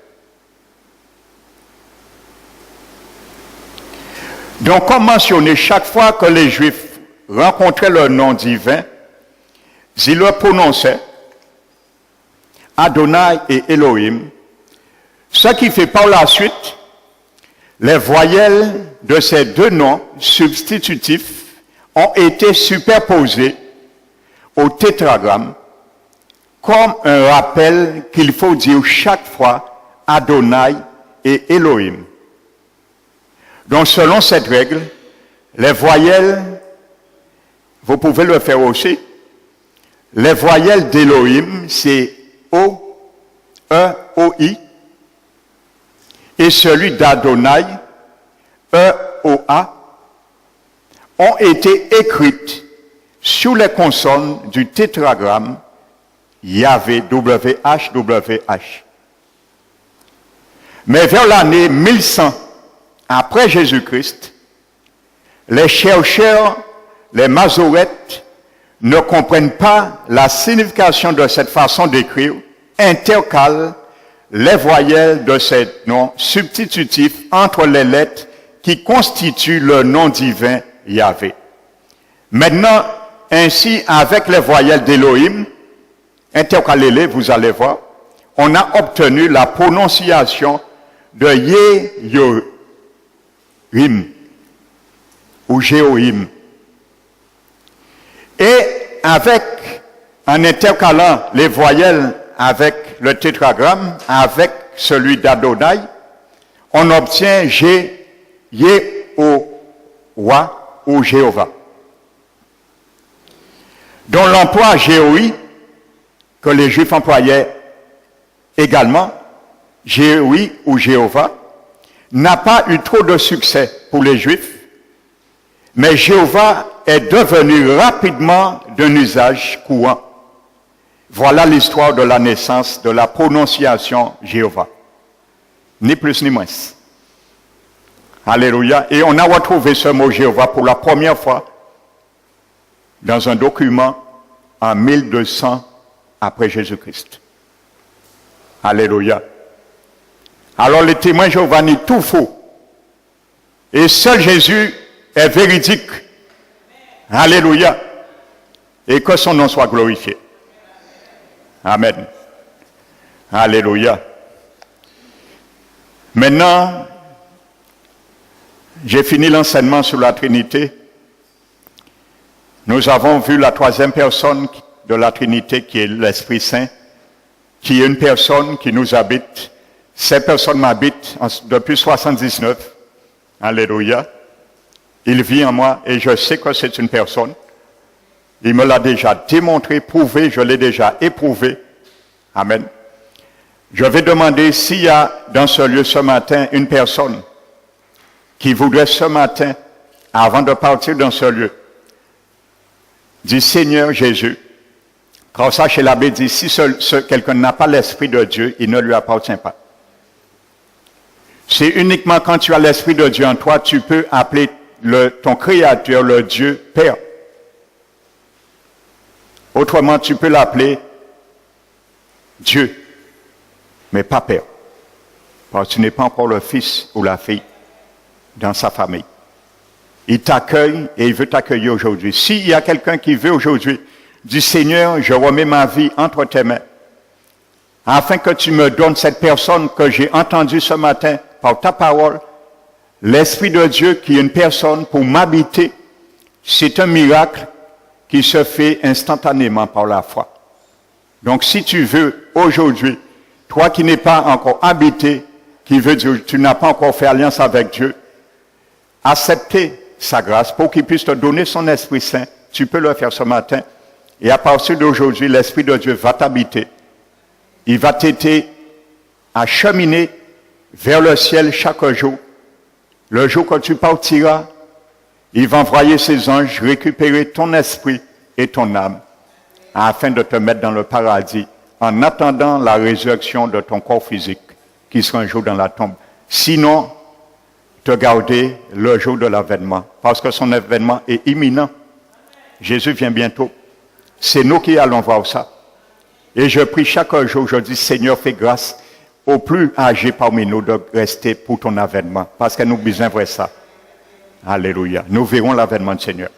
[SPEAKER 1] Donc, comme mentionné, chaque fois que les Juifs rencontraient le nom divin, ils le prononçaient Adonai et Elohim, ce qui fait par la suite les voyelles de ces deux noms substitutifs ont été superposées au tétragramme comme un rappel qu'il faut dire chaque fois Adonai et Elohim. Donc, selon cette règle, les voyelles, vous pouvez le faire aussi, les voyelles d'Elohim, c'est O, E, O, I, et celui d'Adonai, E, O, A, ont été écrites sous les consonnes du tétragramme Yahvé, WH, WH. Mais vers l'année 1100, après Jésus-Christ, les chercheurs, les masorètes, ne comprennent pas la signification de cette façon d'écrire, intercalent les voyelles de ces noms substitutifs entre les lettres qui constituent le nom divin Yahvé. Maintenant, ainsi, avec les voyelles d'Elohim, intercalez-les, vous allez voir, on a obtenu la prononciation de Yehorim ou Jéhoïm. Et en intercalant les voyelles avec le tétragramme, avec celui d'Adonai, on obtient Yehowa ou Jéhovah. Dont l'emploi Jéhoï, que les Juifs employaient également, Jéhoï ou Jéhovah, n'a pas eu trop de succès pour les Juifs, mais Jéhovah est devenu rapidement d'un usage courant. Voilà l'histoire de la naissance de la prononciation Jéhovah. Ni plus ni moins. Alléluia. Et on a retrouvé ce mot Jéhovah pour la première fois dans un document en 1200 après Jésus-Christ. Alléluia. Alors les témoins Jéhovah nient tout faux. Et seul Jésus est véridique. Alléluia. Et que son nom soit glorifié. Amen. Alléluia. Maintenant, j'ai fini l'enseignement sur la Trinité. Nous avons vu la troisième personne de la Trinité qui est l'Esprit Saint, qui est une personne qui nous habite. Cette personne m'habite depuis 79. Alléluia. Il vit en moi et je sais que c'est une personne. Il me l'a déjà démontré, prouvé, je l'ai déjà éprouvé. Amen. Je vais demander s'il y a dans ce lieu ce matin une personne qui voudrait ce matin, avant de partir dans ce lieu, dire Seigneur Jésus, car ça chez l'abbé dit, si quelqu'un n'a pas l'Esprit de Dieu, il ne lui appartient pas. C'est uniquement quand tu as l'Esprit de Dieu en toi, tu peux appeler ton Créateur le Dieu Père. Autrement, tu peux l'appeler Dieu, mais pas Père. Parce que tu n'es pas encore le fils ou la fille dans sa famille. Il t'accueille et il veut t'accueillir aujourd'hui. S'il y a quelqu'un qui veut aujourd'hui, dis Seigneur, je remets ma vie entre tes mains, afin que tu me donnes cette personne que j'ai entendue ce matin par ta parole, l'Esprit de Dieu qui est une personne pour m'habiter, c'est un miracle qui se fait instantanément par la foi. Donc si tu veux aujourd'hui, toi qui n'es pas encore habité, qui veut dire tu n'as pas encore fait alliance avec Dieu, accepter sa grâce pour qu'il puisse te donner son Esprit Saint, tu peux le faire ce matin. Et à partir d'aujourd'hui, l'Esprit de Dieu va t'habiter. Il va t'aider à cheminer vers le ciel chaque jour. Le jour que tu partiras, il va envoyer ses anges récupérer ton esprit et ton âme afin de te mettre dans le paradis en attendant la résurrection de ton corps physique qui sera un jour dans la tombe. Sinon, te garder le jour de l'avènement parce que son avènement est imminent. Jésus vient bientôt. C'est nous qui allons voir ça. Et je prie chaque jour, je dis, Seigneur, fais grâce aux plus âgés parmi nous de rester pour ton avènement parce que nous besoin de ça. Alléluia. Nous verrons l'avènement du Seigneur.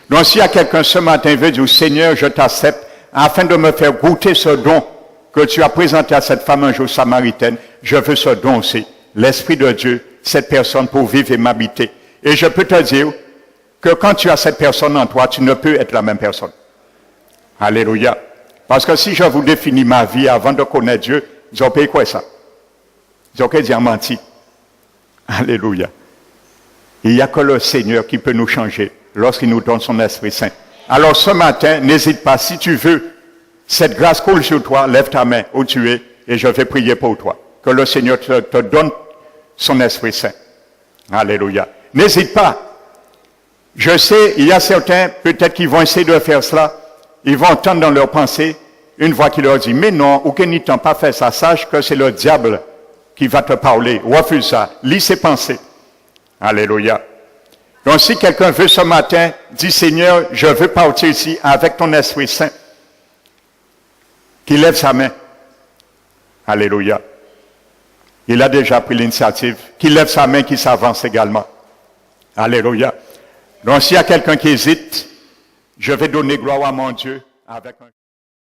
[SPEAKER 1] Donc, s'il y a quelqu'un ce matin veut dire, Seigneur, je t'accepte afin de me faire goûter ce don que tu as présenté à cette femme un jour samaritaine, je veux ce don aussi. L'Esprit de Dieu, cette personne pour vivre et m'habiter. Et je peux te dire que quand tu as cette personne en toi, tu ne peux être la même personne. Alléluia. Parce que si je vous définis ma vie avant de connaître Dieu, ils ont payé quoi ça? Ils ont dit menti. Alléluia. Il n'y a que le Seigneur qui peut nous changer lorsqu'il nous donne son Esprit Saint. Alors ce matin, n'hésite pas, si tu veux, cette grâce coule sur toi, lève ta main où tu es et je vais prier pour toi. Que le Seigneur te donne son Esprit Saint. Alléluia. N'hésite pas. Je sais, il y a certains, peut-être qui vont essayer de faire cela. Ils vont entendre dans leur pensée une voix qui leur dit, mais non, aucun n'y t'en pas fait ça. Sache que c'est le diable qui va te parler. Refuse ça. Lis ses pensées. Alléluia. Donc si quelqu'un veut ce matin, dit Seigneur, je veux partir ici avec ton Esprit Saint. Qu'il lève sa main. Alléluia. Il a déjà pris l'initiative. Qu'il lève sa main, qu'il s'avance également. Alléluia. Donc s'il y a quelqu'un qui hésite, je vais donner gloire à mon Dieu avec un...